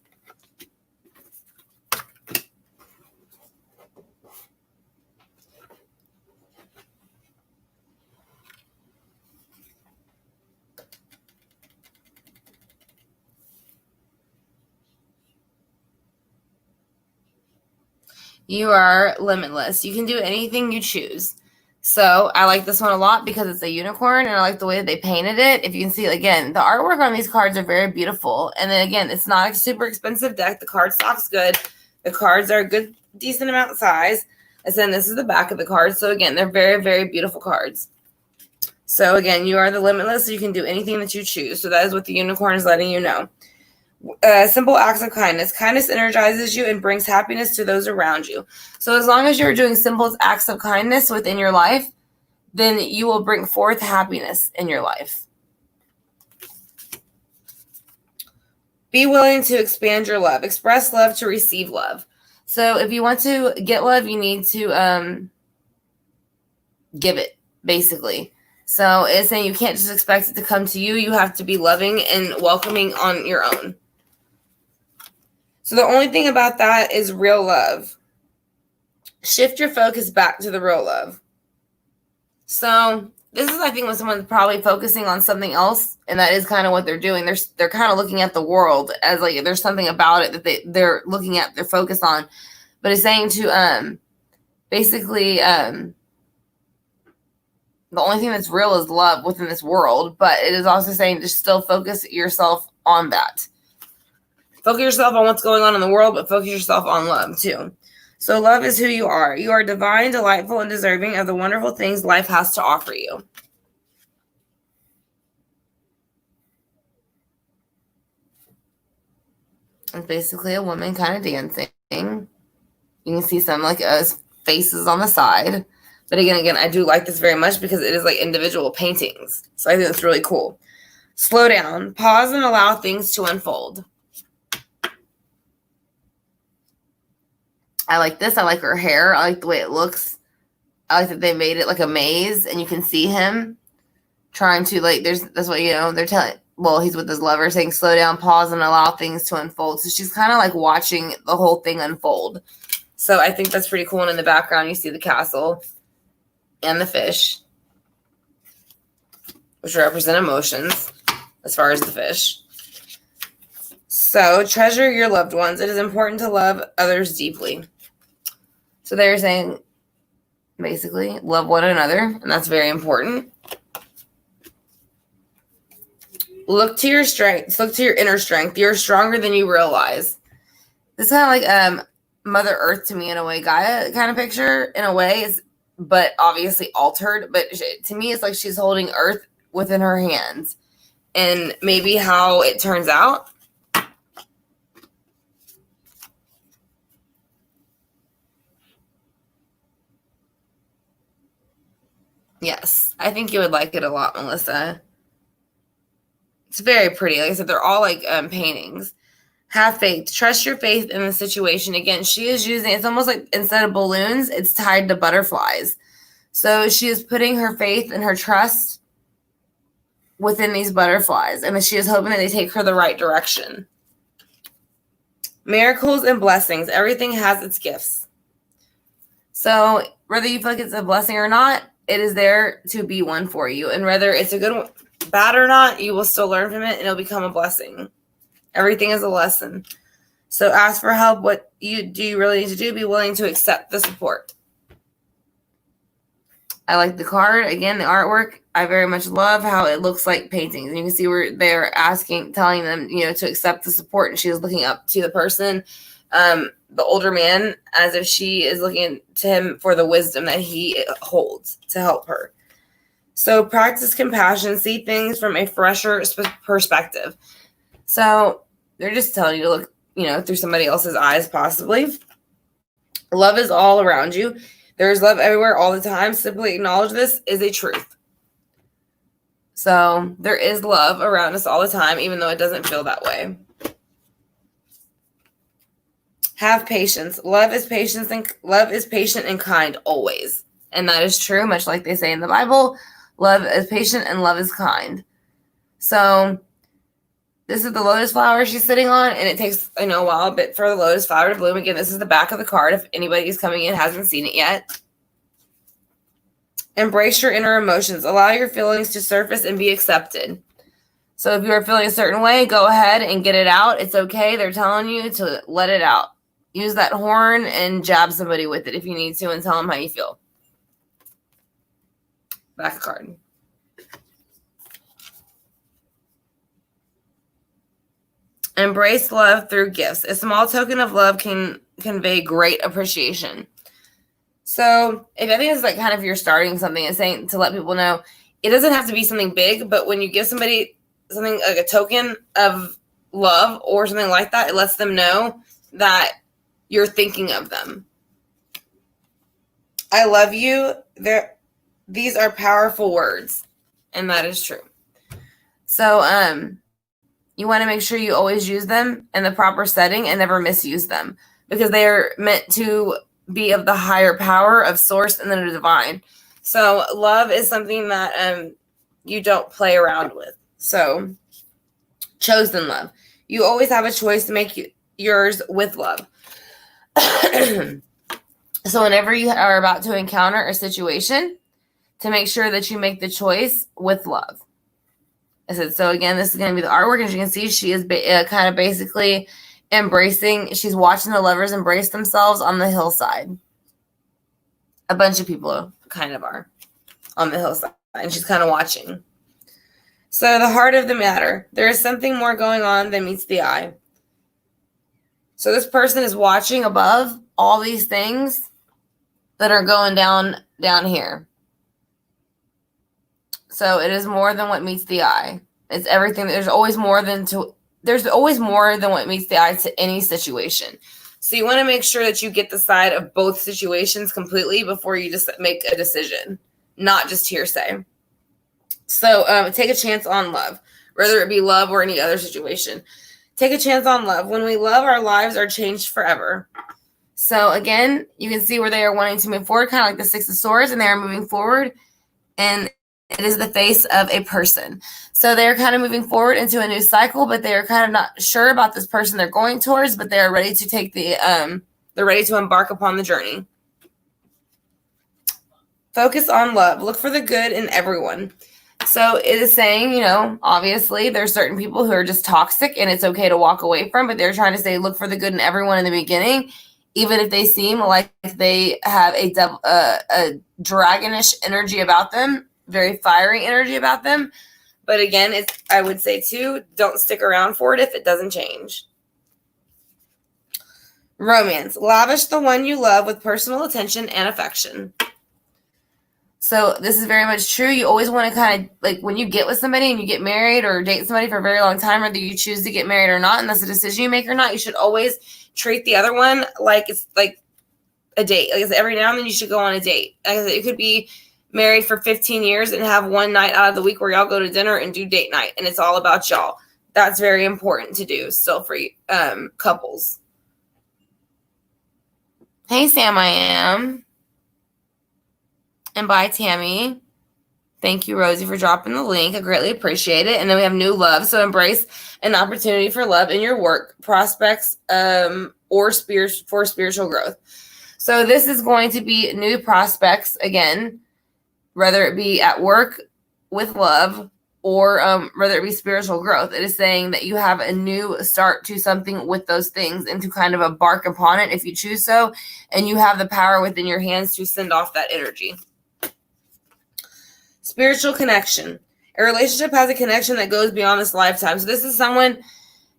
You are limitless. You can do anything you choose. So I like this one a lot because it's a unicorn, and I like the way that they painted it. If you can see, again, the artwork on these cards are very beautiful. And then again, it's not a super expensive deck. The card stock's good. The cards are a good, decent amount of size. And then this is the back of the card. So again, they're very, very beautiful cards. So again, you are the limitless. So you can do anything that you choose. So that is what the unicorn is letting you know. Simple acts of kindness. Kindness energizes you and brings happiness to those around you. So as long as you're doing simple acts of kindness within your life, then you will bring forth happiness in your life. Be willing to expand your love. Express love to receive love. So if you want to get love, you need to give it, basically. So it's saying you can't just expect it to come to you. You have to be loving and welcoming on your own. So the only thing about that is real love. Shift your focus back to the real love. So this is, I think, when someone's probably focusing on something else, and that is kind of what they're doing. They're kind of looking at the world as like there's something about it that they're looking at, they're focused on. But it's saying to basically the only thing that's real is love within this world. But it is also saying to still focus yourself on that. Focus yourself on what's going on in the world, but focus yourself on love too. So love is who you are. You are divine, delightful, and deserving of the wonderful things life has to offer you. It's basically a woman kind of dancing. You can see some like faces on the side. But again, I do like this very much because it is like individual paintings. So I think it's really cool. Slow down. Pause and allow things to unfold. I like this. I like her hair. I like the way it looks. I like that they made it like a maze, and you can see him trying to that's what, they're telling. Well, he's with his lover saying, slow down, pause, and allow things to unfold. So she's kind of like watching the whole thing unfold. So I think that's pretty cool. And in the background, you see the castle and the fish, which represent emotions as far as the fish. So treasure your loved ones. It is important to love others deeply. So they're saying, basically, love one another, and that's very important. Look to your strengths. Look to your inner strength. You're stronger than you realize. This is kind of like Mother Earth to me in a way, Gaia kind of picture in a way, but obviously altered. But to me, it's like she's holding Earth within her hands, and maybe how it turns out. Yes, I think you would like it a lot, Melissa. It's very pretty. Like I said, they're all like paintings. Have faith. Trust your faith in the situation. Again, she is using, it's almost like instead of balloons, it's tied to butterflies. So she is putting her faith and her trust within these butterflies. And she is hoping that they take her the right direction. Miracles and blessings. Everything has its gifts. So whether you feel like it's a blessing or not, it is there to be one for you. And whether it's a good one, bad or not, you will still learn from it and it'll become a blessing. Everything is a lesson. So ask for help. What you really need to do? Be willing to accept the support. I like the card. Again, the artwork. I very much love how it looks like paintings. And you can see where they're telling them, to accept the support. And she is looking up to the person, the older man, as if she is looking to him for the wisdom that he holds to help her. So practice compassion. See things from a fresher perspective. So they're just telling you to look, through somebody else's eyes, possibly. Love is all around you. There is love everywhere all the time. Simply acknowledge this is a truth. So there is love around us all the time, even though it doesn't feel that way. Have patience. Love is patient and kind always. And that is true, much like they say in the Bible. Love is patient and love is kind. So this is the lotus flower she's sitting on, and it takes a while for the lotus flower to bloom. Again, this is the back of the card if anybody is coming in hasn't seen it yet. Embrace your inner emotions. Allow your feelings to surface and be accepted. So if you are feeling a certain way, go ahead and get it out. It's okay. They're telling you to let it out. use that horn and jab somebody with it if you need to and tell them how you feel. Back a card. Embrace love through gifts. A small token of love can convey great appreciation. So if I think it's like kind of you're starting something and saying to let people know, it doesn't have to be something big, but when you give somebody something like a token of love or something like that, it lets them know that you're thinking of them. I love you. These are powerful words, and that is true. So you want to make sure you always use them in the proper setting and never misuse them, because they are meant to be of the higher power of source and then the divine. So love is something that you don't play around with. So chosen love. You always have a choice to make yours with love. So whenever you are about to encounter a situation, to make sure that you make the choice with love. I said, so again, this is going to be the artwork. As you can see, she is kind of basically embracing. She's watching the lovers embrace themselves on the hillside. A bunch of people kind of are on the hillside, and she's kind of watching. So the heart of the matter. There is something more going on than meets the eye. So this person is watching above all these things that are going down here. So it is more than what meets the eye. It's everything. There's always more than what meets the eye to any situation. So you want to make sure that you get the side of both situations completely before you just make a decision, not just hearsay. So take a chance on love, whether it be love or any other situation. Take a chance on love. When we love, our lives are changed forever. So again, you can see where they are wanting to move forward, kind of like the Six of Swords, and they are moving forward. And it is the face of a person. So they're kind of moving forward into a new cycle, but they are kind of not sure about this person they're going towards, but they are ready to take they're ready to embark upon the journey. Focus on love. Look for the good in everyone. So it is saying, obviously there's certain people who are just toxic and it's okay to walk away from, but they're trying to say, look for the good in everyone in the beginning, even if they seem like they have a dragonish energy about them. Very fiery energy about them. But again, I would say too, don't stick around for it if it doesn't change. Romance. Lavish the one you love with personal attention and affection. So this is very much true. You always want to kind of, like, when you get with somebody and you get married or date somebody for a very long time, whether you choose to get married or not, and that's a decision you make or not, you should always treat the other one like it's like a date. Like I said, every now and then you should go on a date. Like I said, it could be married for 15 years and have one night out of the week where y'all go to dinner and do date night, and it's all about y'all. That's very important to do still for couples. Hey, Sam, I am. And bye, Tammy. Thank you, Rosie, for dropping the link. I greatly appreciate it. And then we have new love. So embrace an opportunity for love in your work prospects or for spiritual growth. So this is going to be new prospects again, whether it be at work with love or whether it be spiritual growth. It is saying that you have a new start to something with those things and to kind of embark upon it if you choose so. And you have the power within your hands to send off that energy. Spiritual connection. A relationship has a connection that goes beyond this lifetime. So this is someone,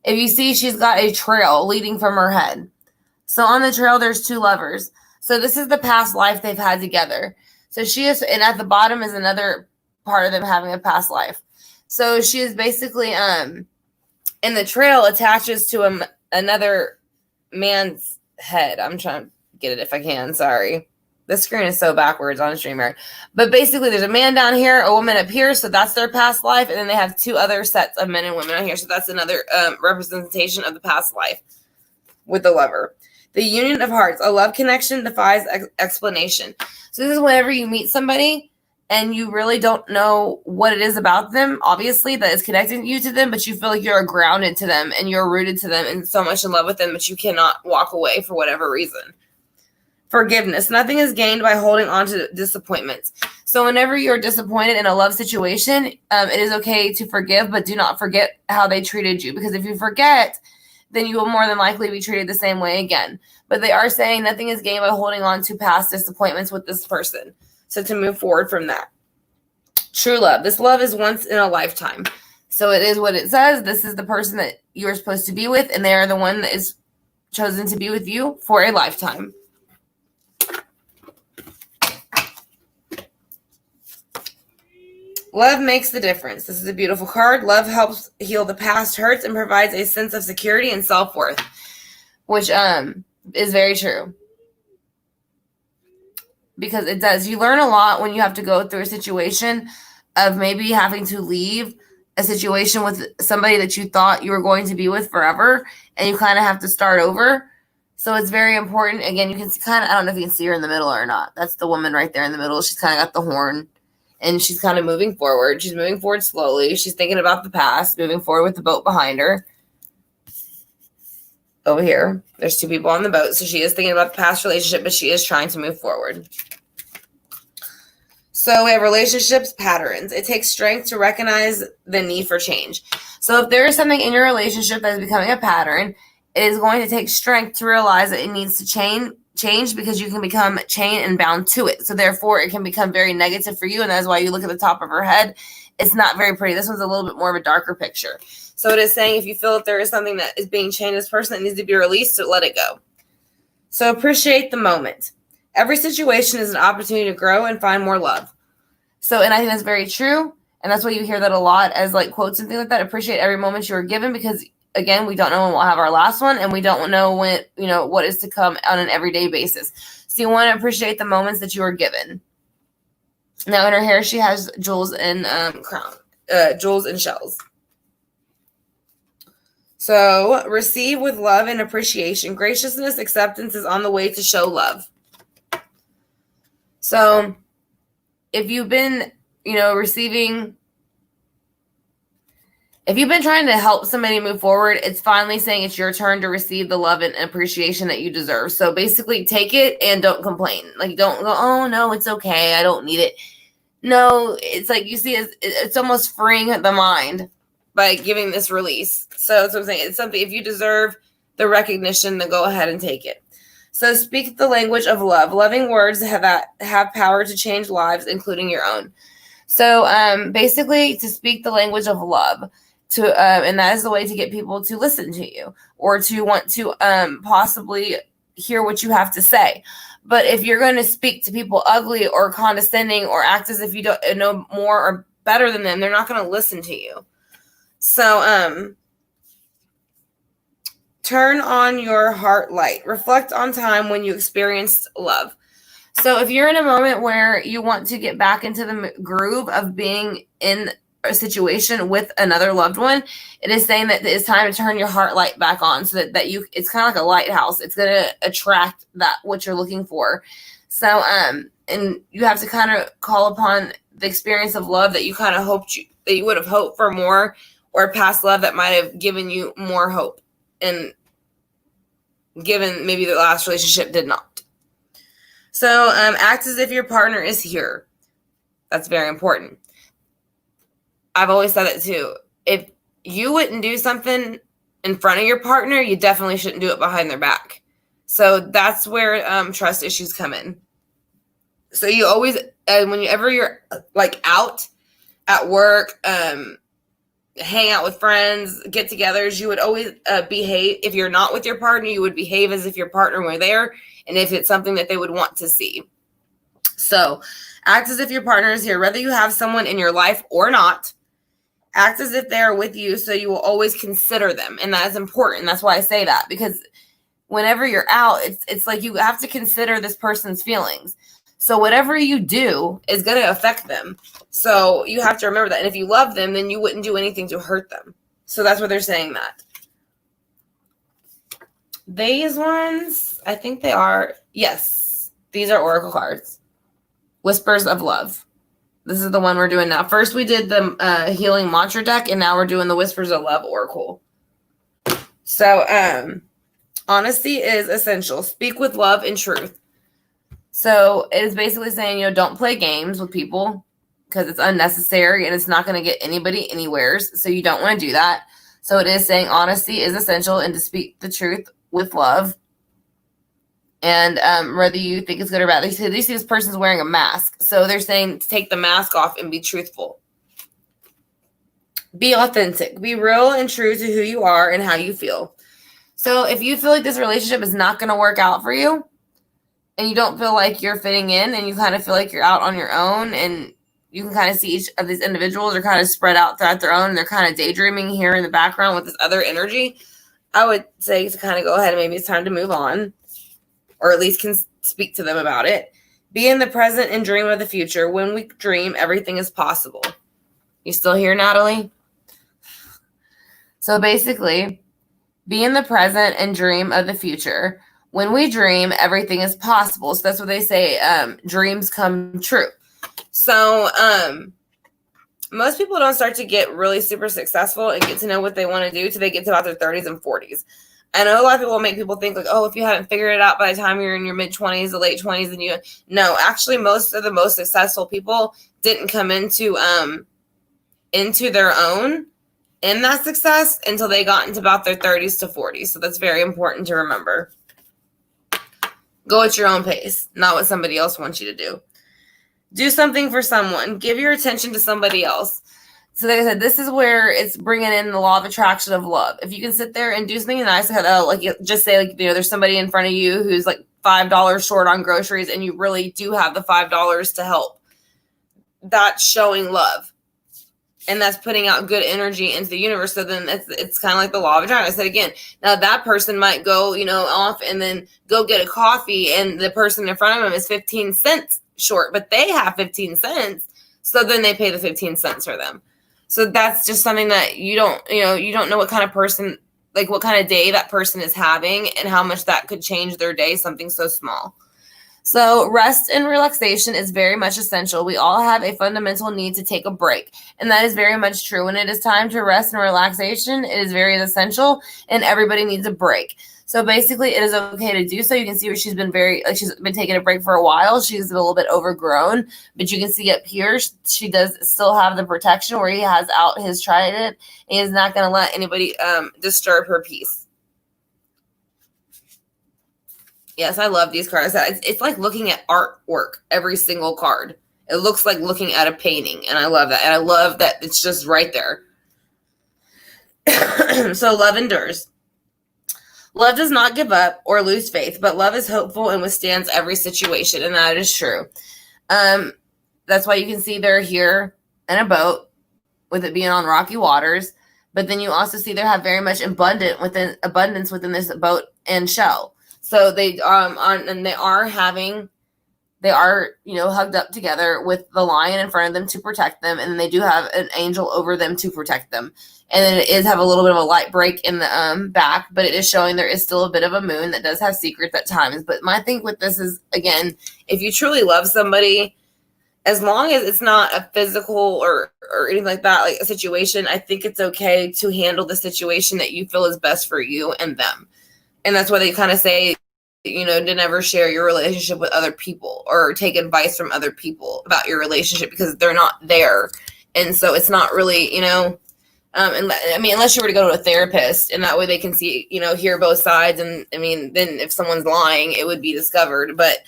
if you see, she's got a trail leading from her head. So on the trail, there's two lovers. So this is the past life they've had together. So she is, and at the bottom is another part of them having a past life. So she is basically, in the trail attaches to another man's head. I'm trying to get it if I can. Sorry. The screen is so backwards on StreamYard. But basically, there's a man down here, a woman up here. So that's their past life. And then they have two other sets of men and women on here. So that's another representation of the past life with the lover. The union of hearts. A love connection defies explanation. So this is whenever you meet somebody and you really don't know what it is about them, obviously, that is connecting you to them, but you feel like you're grounded to them and you're rooted to them and so much in love with them, but you cannot walk away for whatever reason. Forgiveness. Nothing is gained by holding on to disappointments. So whenever you're disappointed in a love situation, it is okay to forgive, but do not forget how they treated you. Because if you forget, then you will more than likely be treated the same way again. But they are saying nothing is gained by holding on to past disappointments with this person. So to move forward from that. True love. This love is once in a lifetime. So it is what it says. This is the person that you're supposed to be with, and they are the one that is chosen to be with you for a lifetime. Love makes the difference. This is a beautiful card. Love helps heal the past hurts and provides a sense of security and self-worth, which is very true. Because it does. You learn a lot when you have to go through a situation of maybe having to leave a situation with somebody that you thought you were going to be with forever, and you kind of have to start over. So it's very important. Again, you can kind of, I don't know if you can see her in the middle or not. That's the woman right there in the middle. She's kind of got the horn, and she's kind of moving forward. She's moving forward slowly. She's thinking about the past, moving forward with the boat behind her. Over here, there's two people on the boat, so she is thinking about the past relationship, but she is trying to move forward. So we have relationships patterns. It takes strength to recognize the need for change. So if there is something in your relationship that is becoming a pattern, it is going to take strength to realize that it needs to change because you can become chained and bound to it. So therefore, it can become very negative for you, and that is why you look at the top of her head. It's not very pretty. This one's a little bit more of a darker picture. So it is saying if you feel that there is something that is being chained to this person that needs to be released, so let it go. So appreciate the moment. Every situation is an opportunity to grow and find more love. So, and I think that's very true. And that's why you hear that a lot as like quotes and things like that. Appreciate every moment you are given because, again, we don't know when we'll have our last one, and we don't know when, what is to come on an everyday basis. So you want to appreciate the moments that you are given. Now in her hair, she has jewels and jewels and shells. So receive with love and appreciation. Graciousness, acceptance is on the way to show love. So if you've been, if you've been trying to help somebody move forward, it's finally saying it's your turn to receive the love and appreciation that you deserve. So basically take it and don't complain. Like, don't go, oh no, it's okay, I don't need it. No, it's like, you see, it's almost freeing the mind by giving this release. So that's what I'm saying. It's something, if you deserve the recognition, then go ahead and take it. So speak the language of love. Loving words have power to change lives, including your own. So basically, to speak the language of love, and that is the way to get people to listen to you or to want to possibly hear what you have to say. But if you're going to speak to people ugly or condescending or act as if you don't know more or better than them, they're not going to listen to you. So turn on your heart light. Reflect on time when you experienced love. So if you're in a moment where you want to get back into the groove of being in a situation with another loved one, it is saying that it's time to turn your heart light back on so that it's kind of like a lighthouse. It's going to attract what you're looking for. So, and you have to kind of call upon the experience of love that you kind of that you would have hoped for more, or past love that might have given you more hope and given maybe the last relationship did not. So act as if your partner is here. That's very important. I've always said it too. If you wouldn't do something in front of your partner, you definitely shouldn't do it behind their back. So that's where trust issues come in. So you always, whenever you're like out at work, hang out with friends, get-togethers, you would always behave. If you're not with your partner, you would behave as if your partner were there, and if it's something that they would want to see. So act as if your partner is here, whether you have someone in your life or not. Act as if they're with you, so you will always consider them, and that is important. That's why I say that, because whenever you're out, it's like you have to consider this person's feelings. So whatever you do is going to affect them. So you have to remember that. And if you love them, then you wouldn't do anything to hurt them. So that's what they're saying that. These ones, I think they are, yes, these are oracle cards. Whispers of Love. This is the one we're doing now. First we did the Healing Mantra deck, and now we're doing the Whispers of Love oracle. So honesty is essential. Speak with love and truth. So it is basically saying, don't play games with people because it's unnecessary and it's not going to get anybody anywheres. So you don't want to do that. So it is saying honesty is essential and to speak the truth with love. And whether you think it's good or bad, they see this person's wearing a mask. So they're saying to take the mask off and be truthful. Be authentic. Be real and true to who you are and how you feel. So if you feel like this relationship is not going to work out for you, and you don't feel like you're fitting in, and you kind of feel like you're out on your own, and you can kind of see each of these individuals are kind of spread out throughout their own, and they're kind of daydreaming here in the background with this other energy, I would say to kind of go ahead and maybe it's time to move on, or at least can speak to them about it. Be in the present and dream of the future. When we dream, everything is possible. You still here, Natalie? So basically, be in the present and dream of the future. When we dream, everything is possible. So that's what they say, dreams come true. So most people don't start to get really super successful and get to know what they want to do till they get to about their 30s and 40s. I know a lot of people make people think like, oh, if you haven't figured it out by the time you're in your mid-20s, the late 20s, then no, actually most of the most successful people didn't come into their own in that success until they got into about their 30s to 40s. So that's very important to remember. Go at your own pace, not what somebody else wants you to do. Do something for someone. Give your attention to somebody else. So like I said, this is where it's bringing in the law of attraction of love. If you can sit there and do something nice, like just say like, there's somebody in front of you who's like $5 short on groceries and you really do have the $5 to help. That's showing love. And that's putting out good energy into the universe. So then it's kind of like the law of attraction. I said again, now that person might go, off and then go get a coffee and the person in front of them is 15 cents short, but they have 15 cents. So then they pay the 15 cents for them. So that's just something that you don't know what kind of person, like what kind of day that person is having and how much that could change their day, something so small. So rest and relaxation is very much essential. We all have a fundamental need to take a break, and that is very much true. When it is time to rest and relaxation, it is very essential, and everybody needs a break. So basically, it is okay to do so. You can see where she's been she's been taking a break for a while. She's a little bit overgrown, but you can see up here, she does still have the protection where he has out his trident, and he's not going to let anybody disturb her peace. Yes, I love these cards. It's like looking at artwork, every single card. It looks like looking at a painting, and I love that. And I love that it's just right there. So love endures. Love does not give up or lose faith, but love is hopeful and withstands every situation, and that is true. That's why you can see they're here in a boat with it being on rocky waters, but then you also see they have very much abundance within this boat and shell. So they are hugged up together with the lion in front of them to protect them, and they do have an angel over them to protect them. And then it is have a little bit of a light break in the back, but it is showing there is still a bit of a moon that does have secrets at times. But my thing with this is, again, if you truly love somebody, as long as it's not a physical or anything like that, like a situation, I think it's okay to handle the situation that you feel is best for you and them. And that's why they kind of say, to never share your relationship with other people or take advice from other people about your relationship because they're not there. And so it's not really, unless you were to go to a therapist and that way they can see, hear both sides. And then if someone's lying, it would be discovered. But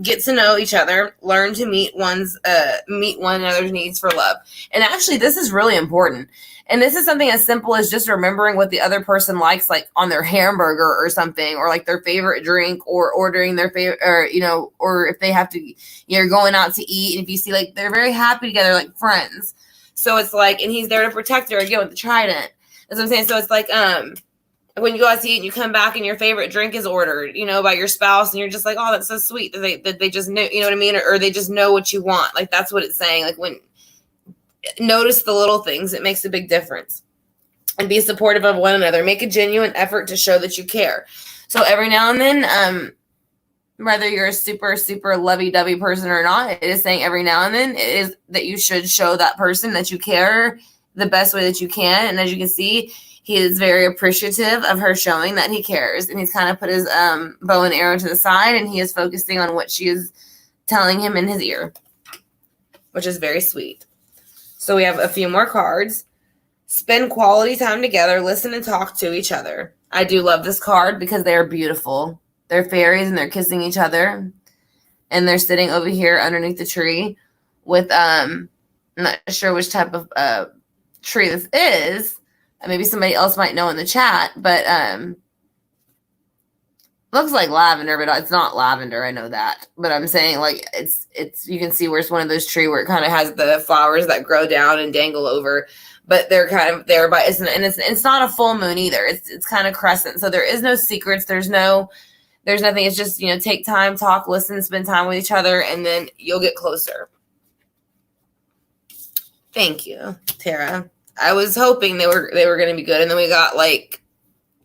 get to know each other, learn to meet one another's needs for love. And actually, this is really important. And this is something as simple as just remembering what the other person likes, like on their hamburger or something, or like their favorite drink, or ordering their favorite, or if they have to, you're going out to eat. And if you see like they're very happy together, like friends. So it's like, and he's there to protect her again with the trident. That's what I'm saying. So it's like, when you go out to eat and you come back and your favorite drink is ordered, by your spouse, and you're just like, oh, that's so sweet that they just know, you know what I mean? Or they just know what you want. Like, that's what it's saying. Like, when notice the little things, it makes a big difference. And be supportive of one another. Make a genuine effort to show that you care. So every now and then, whether you're a super, super lovey-dovey person or not, it is saying every now and then it is that you should show that person that you care the best way that you can. And as you can see, he is very appreciative of her showing that he cares. And he's kind of put his bow and arrow to the side, and he is focusing on what she is telling him in his ear, which is very sweet. So we have a few more cards. Spend quality time together, listen and talk to each other. I do love this card because they are beautiful. They're fairies and they're kissing each other. And they're sitting over here underneath the tree with, I'm not sure which type of tree this is. Maybe somebody else might know in the chat, but looks like lavender, but it's not lavender. I know that, but I'm saying like it's. You can see where it's one of those trees where it kind of has the flowers that grow down and dangle over, but they're kind of there. But it's not a full moon either. It's kind of crescent, so there is no secrets. There's nothing. It's just take time, talk, listen, spend time with each other, and then you'll get closer. Thank you, Tara. I was hoping they were going to be good, and then we got like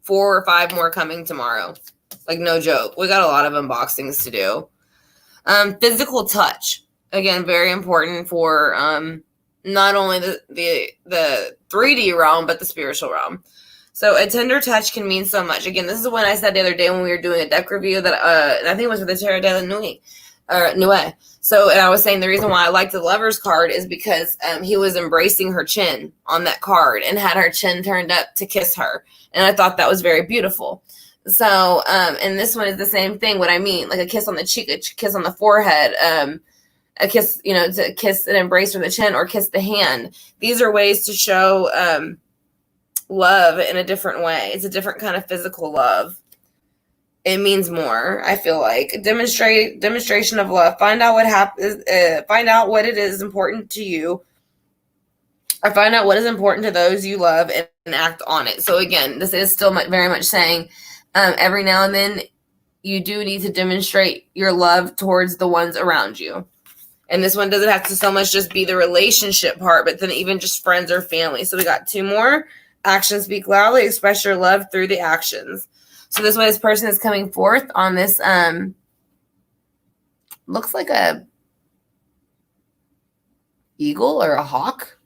4 or 5 more coming tomorrow. Like, no joke. We got a lot of unboxings to do. Physical touch. Again, very important for not only the 3D realm, but the spiritual realm. So a tender touch can mean so much. Again, this is what I said the other day when we were doing a deck review that and I think it was for the Tarot de la Nuit. So, and I was saying the reason why I liked the Lover's card is because he was embracing her chin on that card and had her chin turned up to kiss her. And I thought that was very beautiful. So, and this one is the same thing. What I mean, like a kiss on the cheek, a kiss on the forehead, a kiss, to kiss and embrace from the chin or kiss the hand. These are ways to show love in a different way. It's a different kind of physical love. It means more, I feel like. Demonstration of love. Find out what happens. Find out what it is important to you. Or find out what is important to those you love and act on it. So again, this is still very much saying every now and then you do need to demonstrate your love towards the ones around you. And this one doesn't have to so much just be the relationship part, but then even just friends or family. So we got 2 more. Actions speak loudly. Express your love through the actions. So this way, this person is coming forth on this, looks like a eagle or a hawk.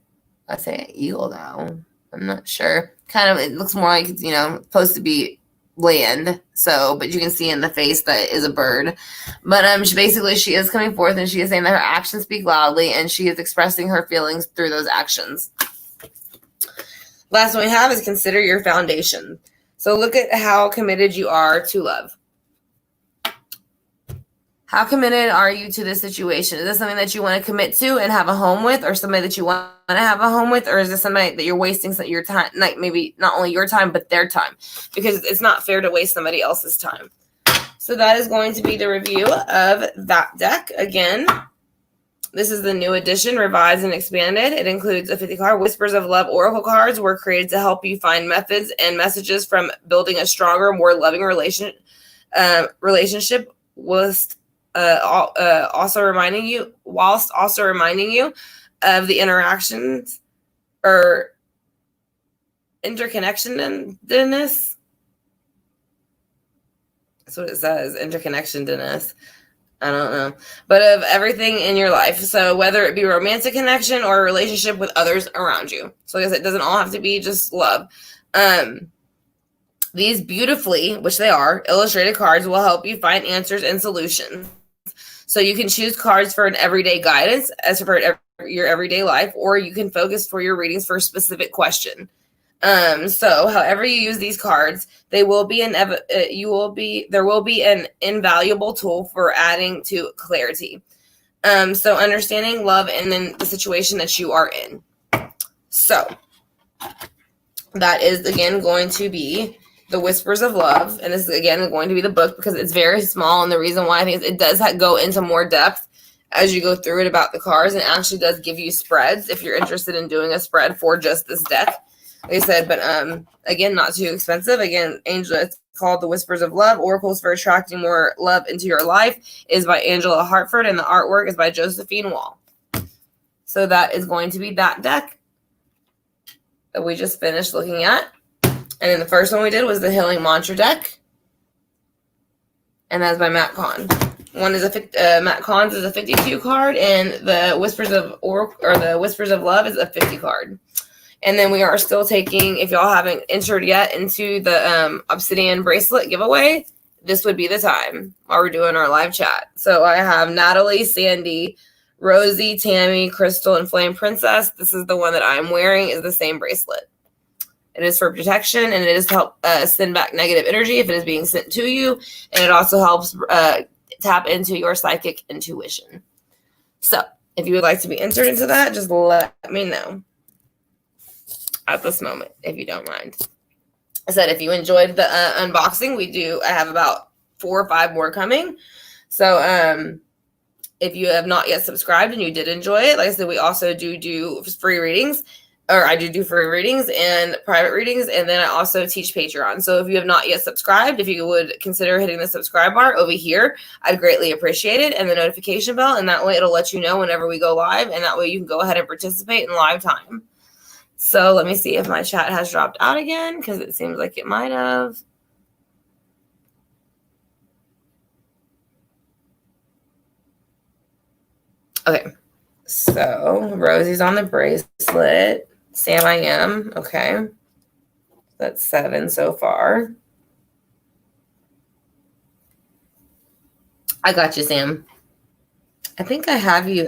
I say eagle now. I'm not sure. Kind of, it looks more like it's, supposed to be land. So, but you can see in the face that is a bird. But she is coming forth and she is saying that her actions speak loudly and she is expressing her feelings through those actions. Last one we have is consider your foundation. So look at how committed you are to love. How committed are you to this situation? Is this something that you want to commit to and have a home with, or somebody that you want to have a home with, or is this somebody that you're wasting your time, like maybe not only your time, but their time? Because it's not fair to waste somebody else's time. So that is going to be the review of that deck. Again, this is the new edition, revised and expanded. It includes a 50-card Whispers of Love Oracle cards were created to help you find methods and messages from building a stronger, more loving relationship whilst also reminding you of the interactions or interconnectedness. That's what it says, interconnectedness. I don't know. But of everything in your life. So whether it be romantic connection or a relationship with others around you. So I guess it doesn't all have to be just love. These beautifully, which they are, illustrated cards will help you find answers and solutions. So you can choose cards for an everyday guidance as for your everyday life, or you can focus for your readings for a specific question. So however you use these cards, there will be an invaluable tool for adding to clarity. So understanding love and then the situation that you are in. So that is again going to be the Whispers of Love, and this is again going to be the book because it's very small, and the reason why I think it does go into more depth as you go through it about the cards, and actually does give you spreads if you're interested in doing a spread for just this deck. Like I said, but again, not too expensive. Again, Angela, it's called The Whispers of Love, Oracles for Attracting More Love into Your Life, is by Angela Hartford, and the artwork is by Josephine Wall. So that is going to be that deck that we just finished looking at. And then the first one we did was the Healing Mantra deck. And that's by Matt Kahn. One is Matt Kahn's is a 52 card, and the Whispers of Love is a 50 card. And then we are still taking, if y'all haven't entered yet into the Obsidian bracelet giveaway, this would be the time while we're doing our live chat. So I have Natalie, Sandy, Rosie, Tammy, Crystal, and Flame Princess. This is the one that I'm wearing, is the same bracelet. It is for protection, and it is to help send back negative energy if it is being sent to you. And it also helps tap into your psychic intuition. So if you would like to be entered into that, just let me know at this moment, if you don't mind. I said, if you enjoyed the unboxing, I have about 4 or 5 more coming. So if you have not yet subscribed and you did enjoy it, like I said, we also do free readings, or I do free readings and private readings, and then I also teach Patreon. So if you have not yet subscribed, if you would consider hitting the subscribe bar over here, I'd greatly appreciate it, and the notification bell, and that way it'll let you know whenever we go live, and that way you can go ahead and participate in live time. So let me see if my chat has dropped out again, because it seems like it might have. Okay, so Rosie's on the bracelet. Sam, I am. Okay, that's 7 so far. I got you, Sam. I think I have you,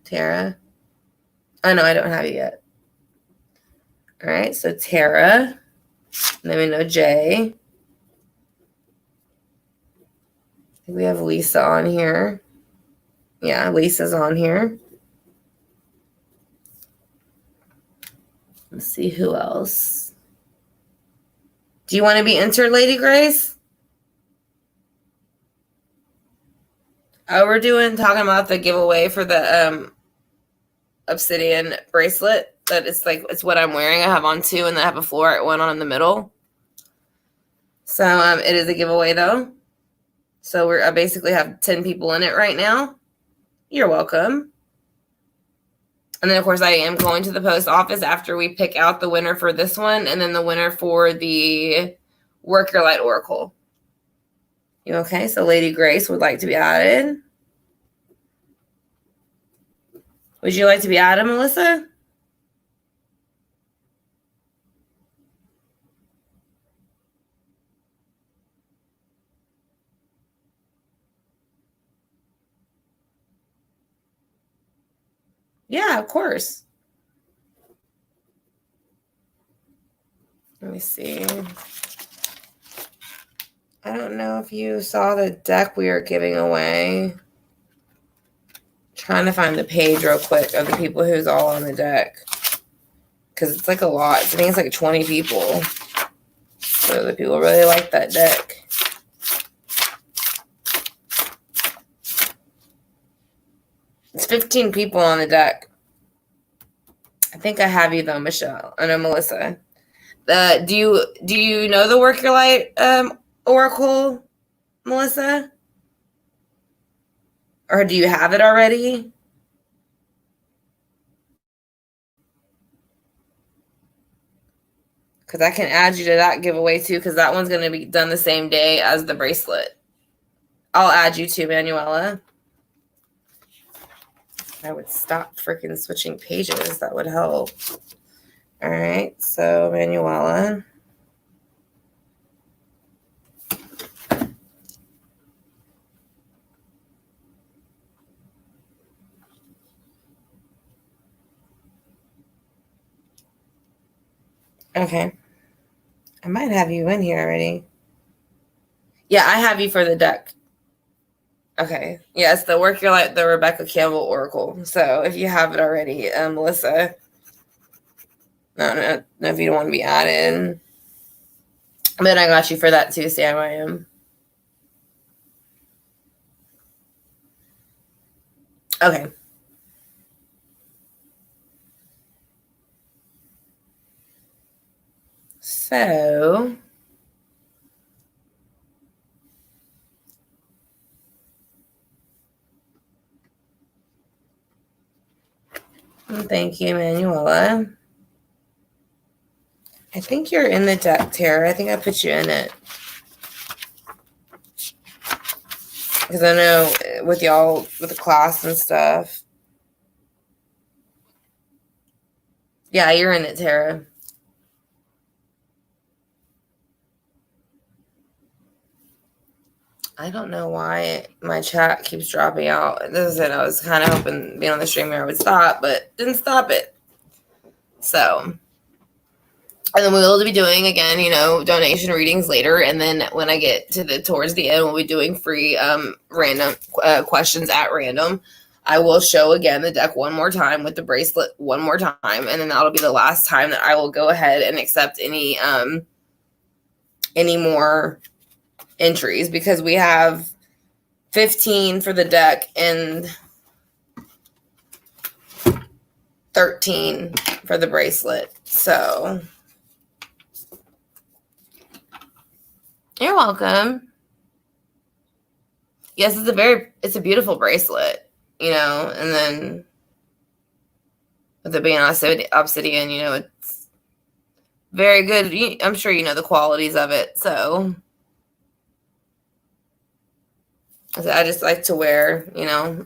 Tara. Oh, no, I don't have you yet. All right, so Tara. Let me know Jay. I think we have Lisa on here. Yeah, Lisa's on here. Let's see who else. Do you want to be entered, Lady Grace? Oh, we're talking about the giveaway for the Obsidian bracelet. That it's what I'm wearing. I have on 2, and then I have a fluorite one on in the middle. So it is a giveaway though. So I basically have 10 people in it right now. You're welcome. And then, of course, I am going to the post office after we pick out the winner for this one, and then the winner for the Work Your Light Oracle. You okay? So Lady Grace would like to be added. Would you like to be added, Melissa? Yeah, of course. Let me see. I don't know if you saw the deck we are giving away. Trying to find the page real quick of the people who's all on the deck. Because it's like a lot. I think it's like 20 people. So the people really like that deck. It's 15 people on the deck. I think I have you though, Michelle. I know Melissa. Do you know the Work Your Light Oracle, Melissa? Or do you have it already? Because I can add you to that giveaway too, because that one's going to be done the same day as the bracelet. I'll add you to Manuela. I would stop freaking switching pages. That would help. All right, so Manuela. Okay. I might have you in here already. Yeah, I have you for the deck. Okay. Yes, the Work Your Light, the Rebecca Campbell Oracle. So if you have it already, Melissa, I don't know if you don't want to be added. But I got you for that too, Sam. I am. Okay. So thank you, Manuela. I think you're in the deck, Tara. I think I put you in it. Because I know with y'all, with the class and stuff. Yeah, you're in it, Tara. I don't know why my chat keeps dropping out. This is it. I was kind of hoping being on the stream here would stop, but didn't stop it. So, and then we will be doing, again, donation readings later. And then when I get to towards the end, we'll be doing free random questions at random. I will show again the deck one more time with the bracelet one more time. And then that'll be the last time that I will go ahead and accept any more entries, because we have 15 for the deck and 13 for the bracelet. So you're welcome. Yes, it's a beautiful bracelet, and then with it being obsidian, it's very good. I'm sure you know the qualities of it. So I just like to wear,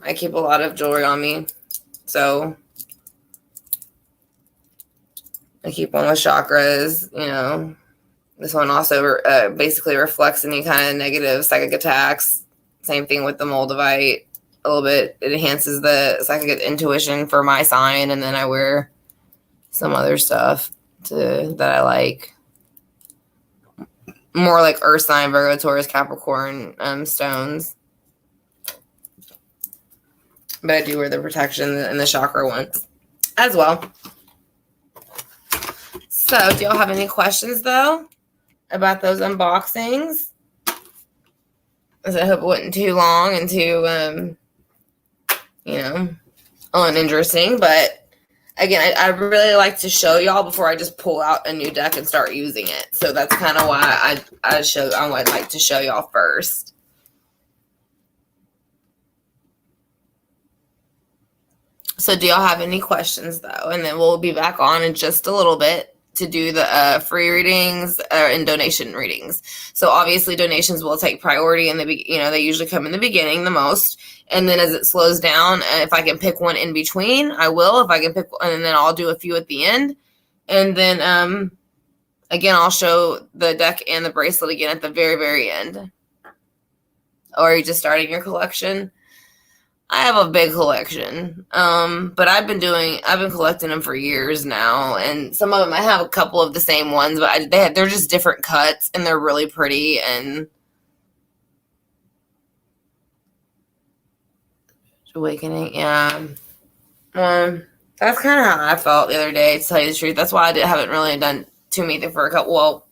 I keep a lot of jewelry on me. So I keep one with chakras, This one also basically reflects any kind of negative psychic attacks. Same thing with the Moldavite. A little bit, it enhances the psychic intuition for my sign. And then I wear some other stuff that I like. More like Earth sign, Virgo, Taurus, Capricorn stones. But I do wear the protection and the chakra ones as well. So do y'all have any questions, though, about those unboxings? I hope it wasn't too long and too, uninteresting. But again, I really like to show y'all before I just pull out a new deck and start using it. So that's kind of why I would like to show y'all first. So do y'all have any questions, though? And then we'll be back on in just a little bit to do the free readings and donation readings. So obviously donations will take priority, and they usually come in the beginning the most. And then as it slows down, if I can pick one in between, I will. If I can pick one, and then I'll do a few at the end. And then again, I'll show the deck and the bracelet again at the very, very end. Or are you just starting your collection? I have a big collection, but I've been collecting them for years now, and some of them I have a couple of the same ones, but they're just different cuts, and they're really pretty. And awakening, yeah. That's kind of how I felt the other day, to tell you the truth. That's why I haven't really done too many for a couple. Well,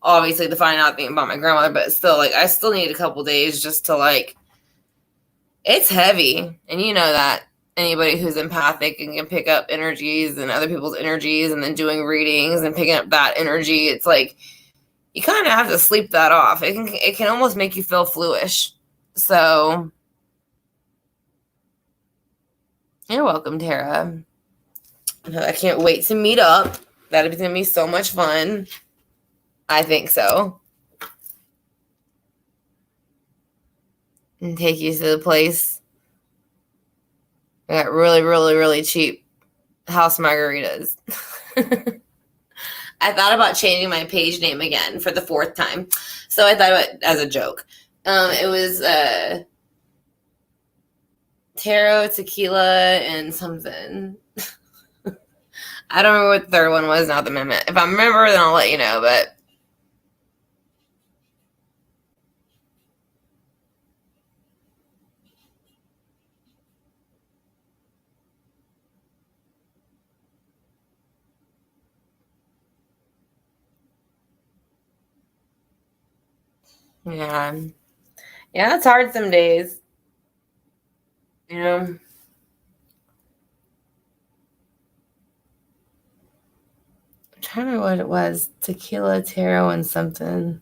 obviously the finding out thing about my grandmother, but still, I still need a couple days just to it's heavy, and you know that anybody who's empathic and can pick up energies and other people's energies, and then doing readings and picking up that energy, it's you kind of have to sleep that off. It can almost make you feel fluish. So you're welcome, Tara. I can't wait to meet up. That'll be going to be so much fun. I think so. And take you to the place. I got really, really, really cheap house margaritas. I thought about changing my page name again for the 4th time. So I thought about it as a joke. It was Tarot, Tequila, and something. I don't remember what the third one was now at the moment. If I remember, then I'll let you know. But yeah, it's hard some days. I'm trying to remember what it was. Tequila, tarot, and something.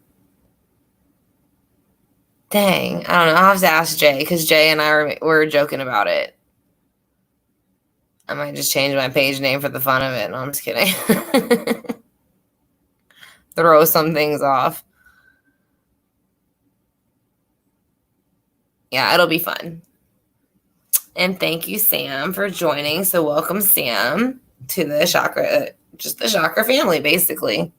Dang, I don't know. I'll have to ask Jay, because Jay and I were joking about it. I might just change my page name for the fun of it. No, I'm just kidding. Throw some things off. Yeah, it'll be fun. And thank you, Sam, for joining. So welcome, Sam, to the chakra, just the chakra family, basically.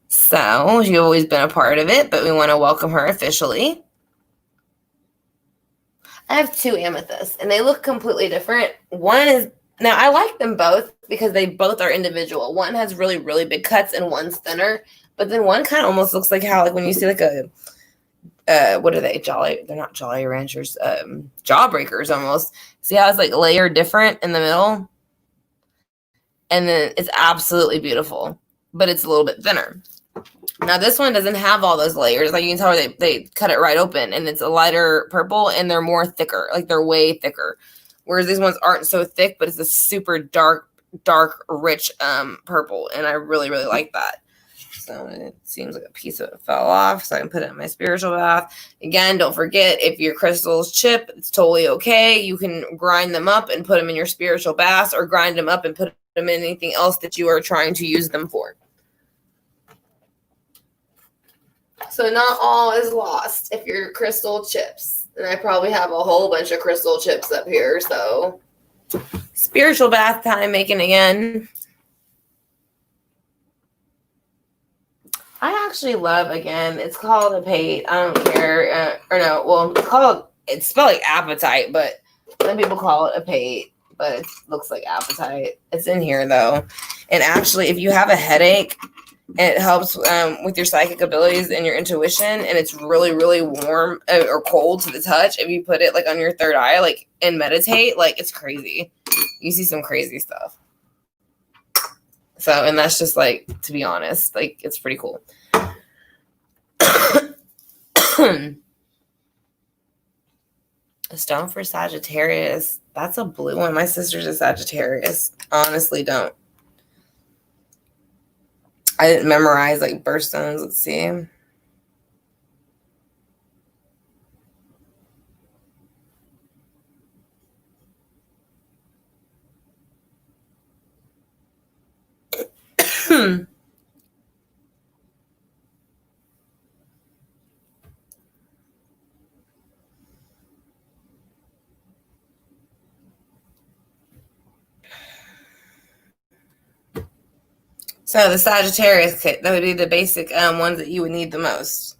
So you've always been a part of it, but we want to welcome her officially. I have two amethysts, and they look completely different. One is, now I like them both because they both are individual. One has really, really big cuts, and one's thinner. But then one kind of almost looks like how, like when you see like a, what are they? They're not Jolly Ranchers, Jawbreakers almost. See how it's like layered different in the middle? And then it's absolutely beautiful, but it's a little bit thinner. Now this one doesn't have all those layers. Like you can tell they cut it right open, and it's a lighter purple, and they're more thicker. Like they're way thicker. Whereas these ones aren't so thick, but it's a super dark, rich purple, and I really, really like that. So it seems like a piece of it fell off, so I can put it in my spiritual bath. Again, don't forget, if your crystals chip, it's totally okay. You can grind them up and put them in your spiritual bath, or grind them up and put them in anything else that you are trying to use them for. So not all is lost if your crystal chips. And I probably have a whole bunch of crystal chips up here, so spiritual bath time making again. I actually love, again, it's called a pate. I don't care. It's spelled like appetite, but some people call it a pate, but it looks like appetite. It's in here, though. And actually, if you have a headache, it helps with your psychic abilities and your intuition, and it's really, really warm or cold to the touch. If you put it like on your third eye, like, and meditate, like, it's crazy. You see some crazy stuff. So, and that's just like, to be honest, like, it's pretty cool. A stone for Sagittarius. That's a blue one. My sister's a Sagittarius. Honestly, don't. I didn't memorize like birthstones. Let's see. So the Sagittarius kit, that would be the basic ones that you would need the most.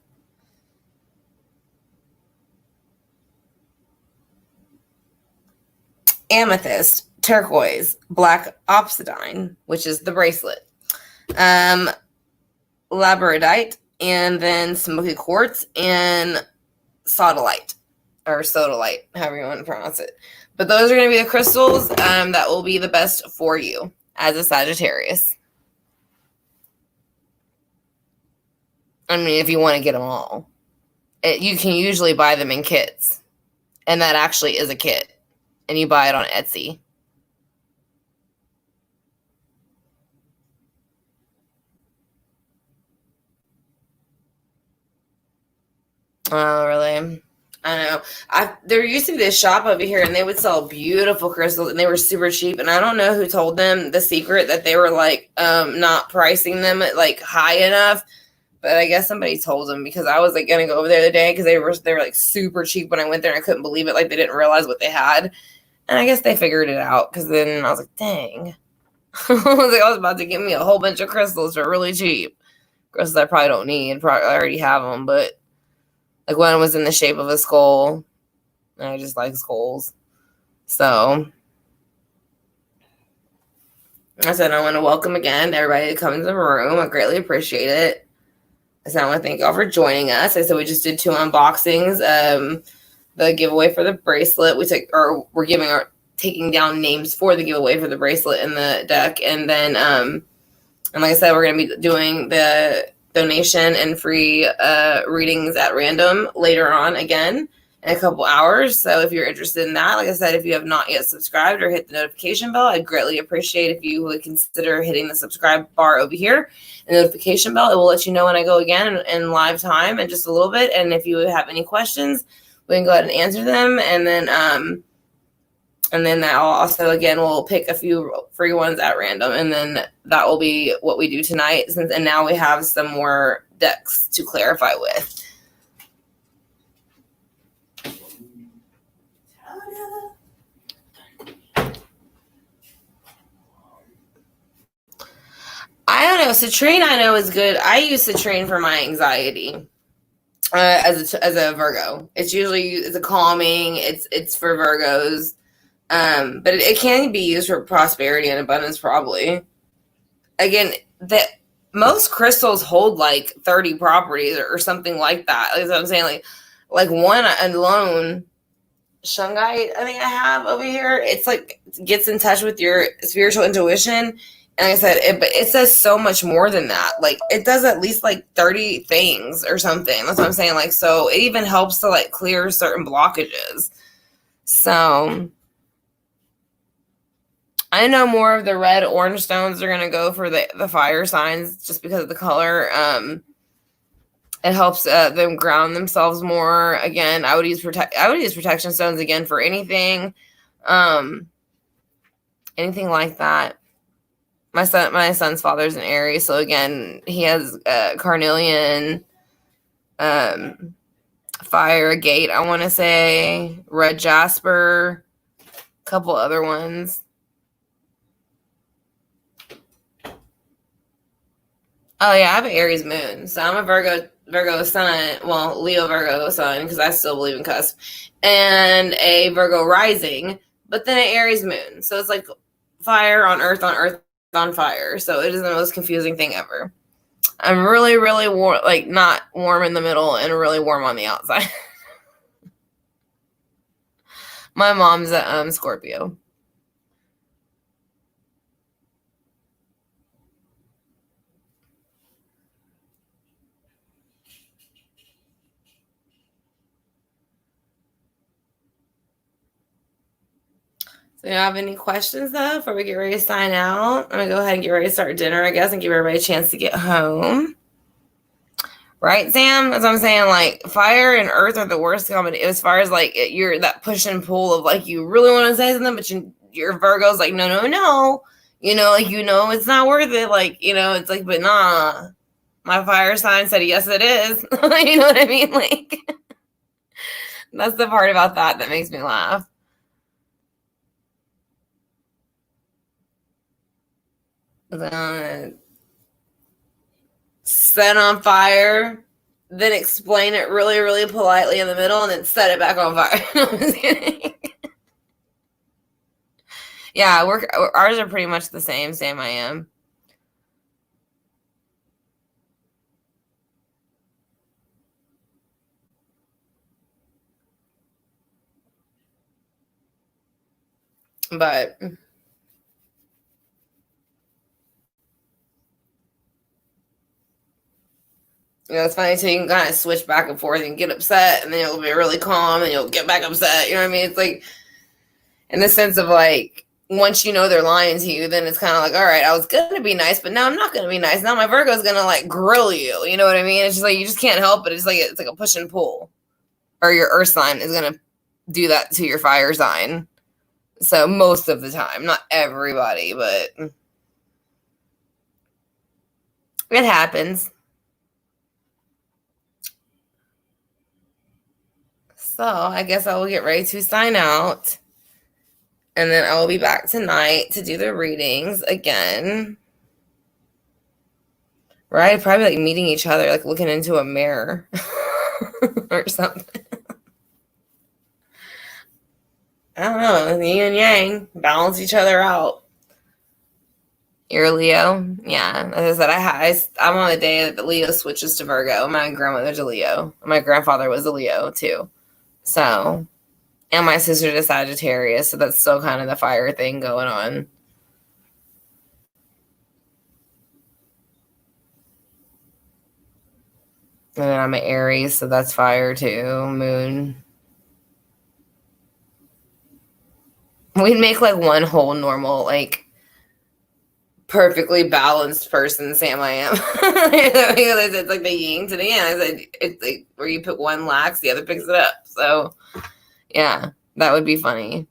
Amethyst, turquoise, black obsidian, which is the bracelet, labradorite, and then smoky quartz, and sodalite, or sodalite, however you want to pronounce it. But those are going to be the crystals that will be the best for you as a Sagittarius. I mean, if you want to get them all. You can usually buy them in kits. And that actually is a kit. And you buy it on Etsy. Oh, really? I know. There used to be this shop over here, and they would sell beautiful crystals, and they were super cheap. And I don't know who told them the secret that they were like not pricing them at like high enough. But I guess somebody told them, because I was like gonna go over there the other day because they were like super cheap when I went there, and I couldn't believe it. Like they didn't realize what they had, and I guess they figured it out. Because then I was like, dang, I was about to get me a whole bunch of crystals for really cheap. Crystals I probably don't need. Probably I already have them, but like one was in the shape of a skull, and I just like skulls. So I said I want to welcome again everybody that comes in the room. I greatly appreciate it. I said I want to thank y'all for joining us. I said we just did 2 unboxings. The giveaway for the bracelet, we're taking down names for the giveaway for the bracelet in the deck, and then and like I said, we're gonna be doing the donation and free readings at random later on again in a couple hours. So if you're interested in that, like I said, if you have not yet subscribed or hit the notification bell, I'd greatly appreciate if you would consider hitting the subscribe bar over here. The notification bell, it will let you know when I go again in live time in just a little bit. And if you have any questions, we can go ahead and answer them. And then that also, again, we'll pick a few free ones at random. And then that will be what we do tonight. And now we have some more decks to clarify with. I don't know. Citrine, I know, is good. I use citrine for my anxiety. as a Virgo. It's a calming. It's for Virgos, but it can be used for prosperity and abundance. Probably. Again, that most crystals hold like 30 properties or something like that. Like what I'm saying, like one alone, shungite, I think I have over here. It's like gets in touch with your spiritual intuition. And like I said, but it says so much more than that. Like it does at least like 30 things or something. That's what I'm saying. Like, so it even helps to like clear certain blockages. So I know more of the red orange stones are going to go for the fire signs just because of the color. It helps them ground themselves more. Again, I would use protection stones again for anything. Anything like that. My son's father's an Aries, so again, he has carnelian, fire agate, I want to say, red jasper, a couple other ones. Oh yeah, I have an Aries moon, so I'm a Virgo sun, well, Leo Virgo sun, because I still believe in cusp, and a Virgo rising, but then an Aries moon. So it's like fire on earth on fire. So it is the most confusing thing ever. I'm really, really warm, like not warm in the middle and really warm on the outside. My mom's a Scorpio. So you have any questions though before we get ready to sign out? I'm gonna go ahead and get ready to start dinner, I guess, and give everybody a chance to get home. Right, Sam? That's what I'm saying. Like fire and earth are the worst combination as far as like you're that push and pull of like you really want to say something, but your Virgo's like no. Like it's not worth it. Like it's like but nah. My fire sign said yes, it is. You know what I mean? Like that's the part about that makes me laugh. Set on fire, then explain it really, really politely in the middle, and then set it back on fire. Yeah, ours are pretty much the same. Sam, I am. But it's funny too. You can kind of switch back and forth and get upset, and then you'll be really calm, and you'll get back upset. You know what I mean? It's like in the sense of like once you know they're lying to you, then it's kind of like, all right, I was gonna be nice, but now I'm not gonna be nice. Now my Virgo's gonna like grill you. You know what I mean? It's just like you just can't help it. It's like a push and pull, or your Earth sign is gonna do that to your fire sign. So most of the time, not everybody, but it happens. So I guess I will get ready to sign out. And then I will be back tonight to do the readings again. Right? Probably like meeting each other, like looking into a mirror or something. I don't know. Yin and yang balance each other out. You're a Leo? Yeah. As I said, I'm on the day that the Leo switches to Virgo. My grandmother's a Leo. My grandfather was a Leo too. So, and my sister's a Sagittarius. So that's still kind of the fire thing going on. And then I'm an Aries, so that's fire too. Moon. We'd make like one whole normal, like perfectly balanced person, Sam, I am. It's like the yin to the yang. I said it's like where you put one lacks, the other picks it up. So yeah, that would be funny.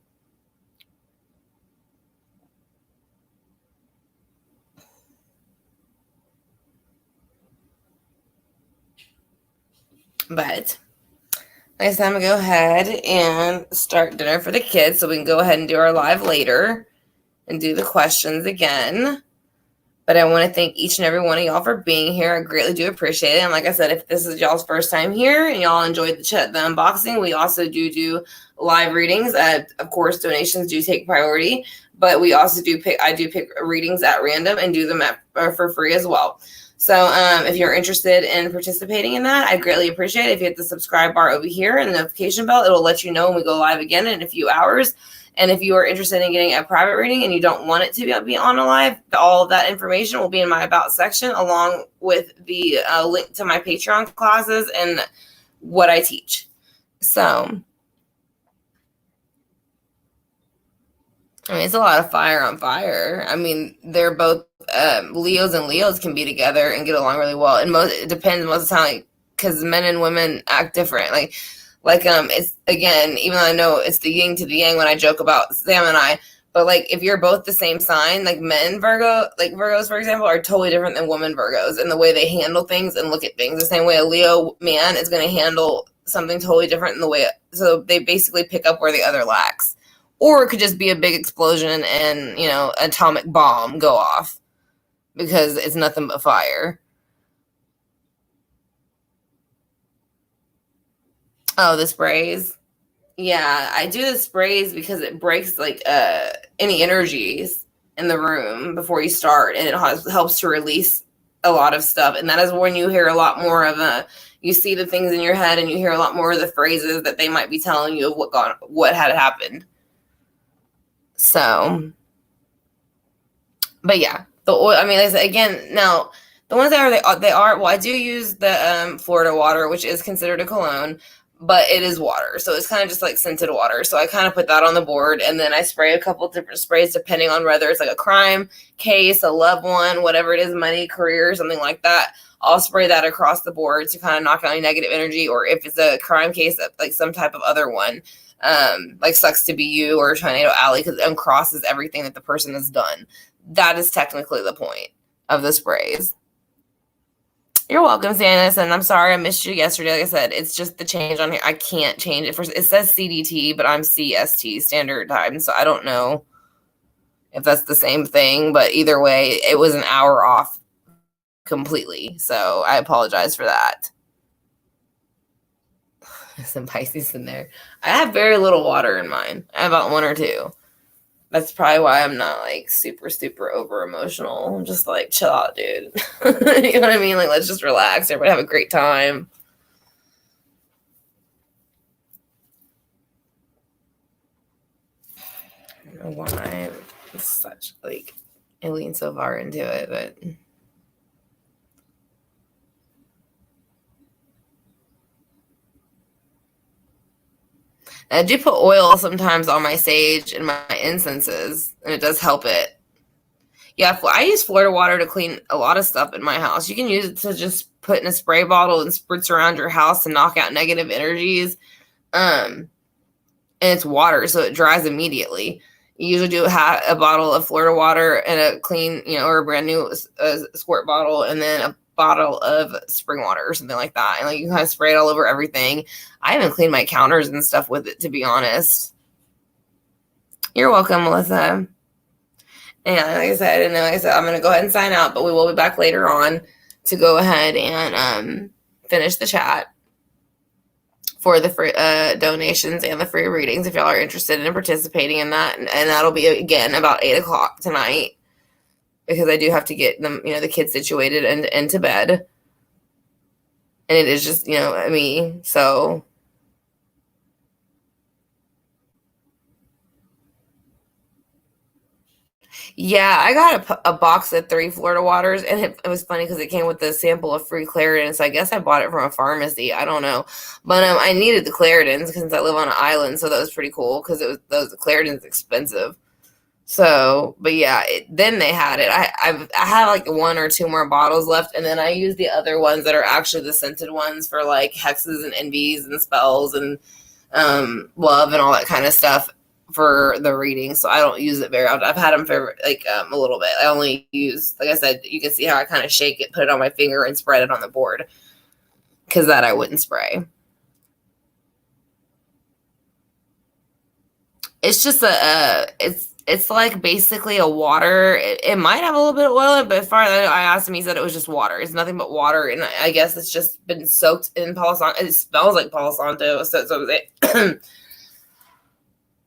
But next time I go ahead and start dinner for the kids so we can go ahead and do our live later and do the questions again. But I want to thank each and every one of y'all for being here. I greatly do appreciate it. And like I said, if this is y'all's first time here and y'all enjoyed the unboxing, we also do live readings. Of course, donations do take priority, but we also I do pick readings at random and do them for free as well. So if you're interested in participating in that, I'd greatly appreciate it. If you hit the subscribe bar over here and the notification bell, it'll let you know when we go live again in a few hours. And if you are interested in getting a private reading and you don't want it to be on a live, all of that information will be in my About section, along with the link to my Patreon classes and what I teach. So, I mean, it's a lot of fire on fire. I mean, they're both Leos, and Leos can be together and get along really well. And it depends most of the time, because men and women act different. It's, again, even though I know it's the yin to the yang when I joke about Sam and I, but like if you're both the same sign, like Virgos, for example, are totally different than women Virgos in the way they handle things and look at things. The same way a Leo man is going to handle something totally different in the way, so they basically pick up where the other lacks. Or it could just be a big explosion and, atomic bomb go off because it's nothing but fire. Oh, the sprays. Yeah, I do the sprays because it breaks any energies in the room before you start, and it helps to release a lot of stuff. And that is when you hear a lot more of you see the things in your head, and you hear a lot more of the phrases that they might be telling you of what had happened. So, but yeah, the oil. I mean, again, now the ones that are. Well, I do use the Florida water, which is considered a cologne, but it is water, so it's kind of just like scented water. So I kind of put that on the board, and then I spray a couple different sprays depending on whether it's like a crime case, a loved one, whatever it is, money, career, something like that. I'll spray that across the board to kind of knock out any negative energy, or if it's a crime case, like some type of other one. Like Sucks to Be You or Tornado Alley, because it uncrosses everything that the person has done. That is technically the point of the sprays. You're welcome, Stannis, and I'm sorry I missed you yesterday. Like I said, it's just the change on here. I can't change it. It says CDT, but I'm CST, Standard Time, so I don't know if that's the same thing, but either way, it was an hour off completely, so I apologize for that. Some Pisces in there. I have very little water in mine. I have about 1 or 2. That's probably why I'm not like super over emotional. I'm just like, chill out, dude. You know what I mean? Like, let's just relax. Everybody have a great time. I don't know why it's such like I lean so far into it, but I do put oil sometimes on my sage and my incenses, and it does help it. Yeah, I use Florida water to clean a lot of stuff in my house. You can use it to just put in a spray bottle and spritz around your house to knock out negative energies. And it's water, so it dries immediately. You usually do have a bottle of Florida water and a clean, or a brand new squirt bottle, and then a bottle of spring water or something like that. And like you can kind of spray it all over everything. I haven't cleaned my counters and stuff with it, to be honest. You're welcome, Melissa. And like I said, I'm going to go ahead and sign out, but we will be back later on to go ahead and finish the chat for the free donations and the free readings if y'all are interested in participating in that. And that'll be, again, about 8 o'clock tonight, because I do have to get them, the kids situated and into bed. And it is just, me. So yeah, I got a box of 3 Florida waters, and it was funny because it came with a sample of free Claritin. So I guess I bought it from a pharmacy. I don't know, but I needed the Claritins since I live on an island, so that was pretty cool because the Claritin's expensive. So, but yeah, then they had it. I had like 1 or 2 more bottles left, and then I used the other ones that are actually the scented ones for like hexes and envies and spells and love and all that kind of stuff for the reading. So I don't use it very often. I've had them for like a little bit. I only use, like I said, you can see how I kind of shake it, put it on my finger, and spread it on the board, because that I wouldn't spray. It's just it's It's like basically a water. It might have a little bit of oil in it, but as far as I asked him, he said it was just water. It's nothing but water, and I guess it's just been soaked in Palo Santo. It smells like Palo Santo, so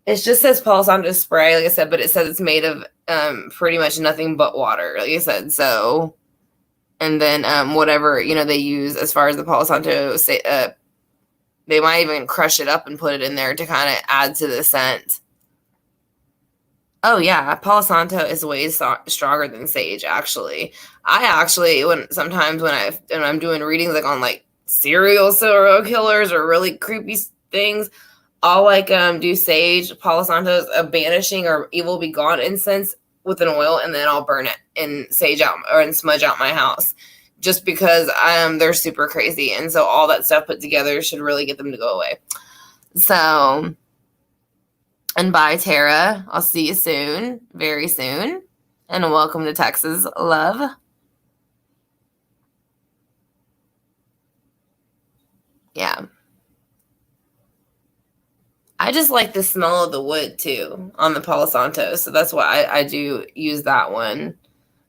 it just says Palo Santo spray, like I said, but it says it's made of pretty much nothing but water, like I said. So, and then whatever they use as far as the Palo Santo, they might even crush it up and put it in there to kind of add to the scent. Oh yeah, Palo Santo is way stronger than sage. Actually, when I'm doing readings like on like serial killers or really creepy things, I'll like do sage, Palo Santo's a banishing or evil be gone incense with an oil, and then I'll burn it and sage out and smudge out my house, just because they're super crazy, and so all that stuff put together should really get them to go away. So. And bye, Tara. I'll see you soon, very soon. And welcome to Texas, love. Yeah. I just like the smell of the wood, too, on the Palo Santo. So that's why I do use that one.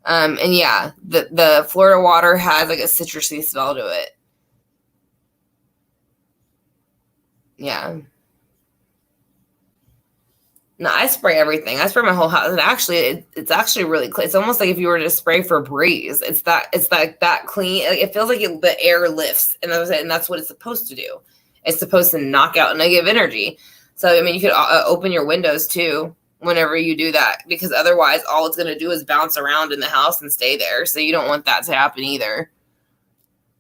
And yeah, the Florida water has like a citrusy smell to it. Yeah. No, I spray everything. I spray my whole house. And actually, it's actually really clean. It's almost like if you were to spray for breeze. It's like that clean. It feels like the air lifts, and that's what it's supposed to do. It's supposed to knock out negative energy. So I mean, you could open your windows too whenever you do that, because otherwise, all it's going to do is bounce around in the house and stay there. So you don't want that to happen either.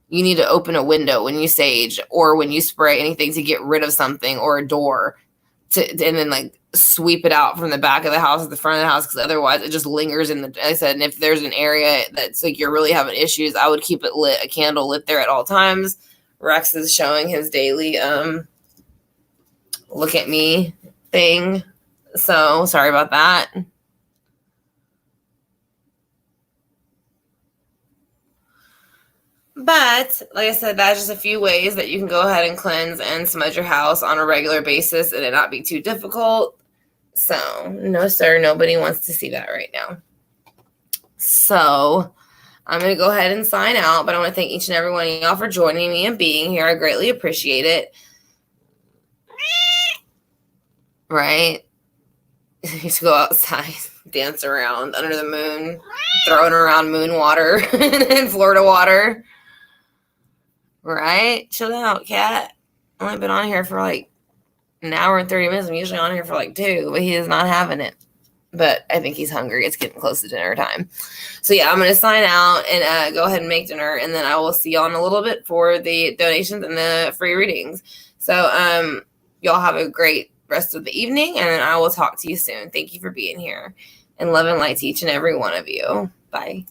You need to open a window when you sage or when you spray anything to get rid of something, or a door. And then like sweep it out from the back of the house to the front of the house, because otherwise it just lingers in like I said. And if there's an area that's like you're really having issues, I would keep it lit, a candle lit there at all times. Rex is showing his daily look at me thing, so sorry about that. But like I said, that's just a few ways that you can go ahead and cleanse and smudge your house on a regular basis and it not be too difficult. So no, sir, nobody wants to see that right now. So I'm going to go ahead and sign out, but I want to thank each and every one of y'all for joining me and being here. I greatly appreciate it. Right? You need to go outside, dance around under the moon, throwing around moon water and Florida water. Right? Chill out, cat. I've only been on here for like an hour and 30 minutes. I'm usually on here for like 2, but he is not having it. But I think he's hungry. It's getting close to dinner time. So yeah, I'm going to sign out and go ahead and make dinner. And then I will see y'all in a little bit for the donations and the free readings. So y'all have a great rest of the evening, and I will talk to you soon. Thank you for being here, and love and light to each and every one of you. Bye.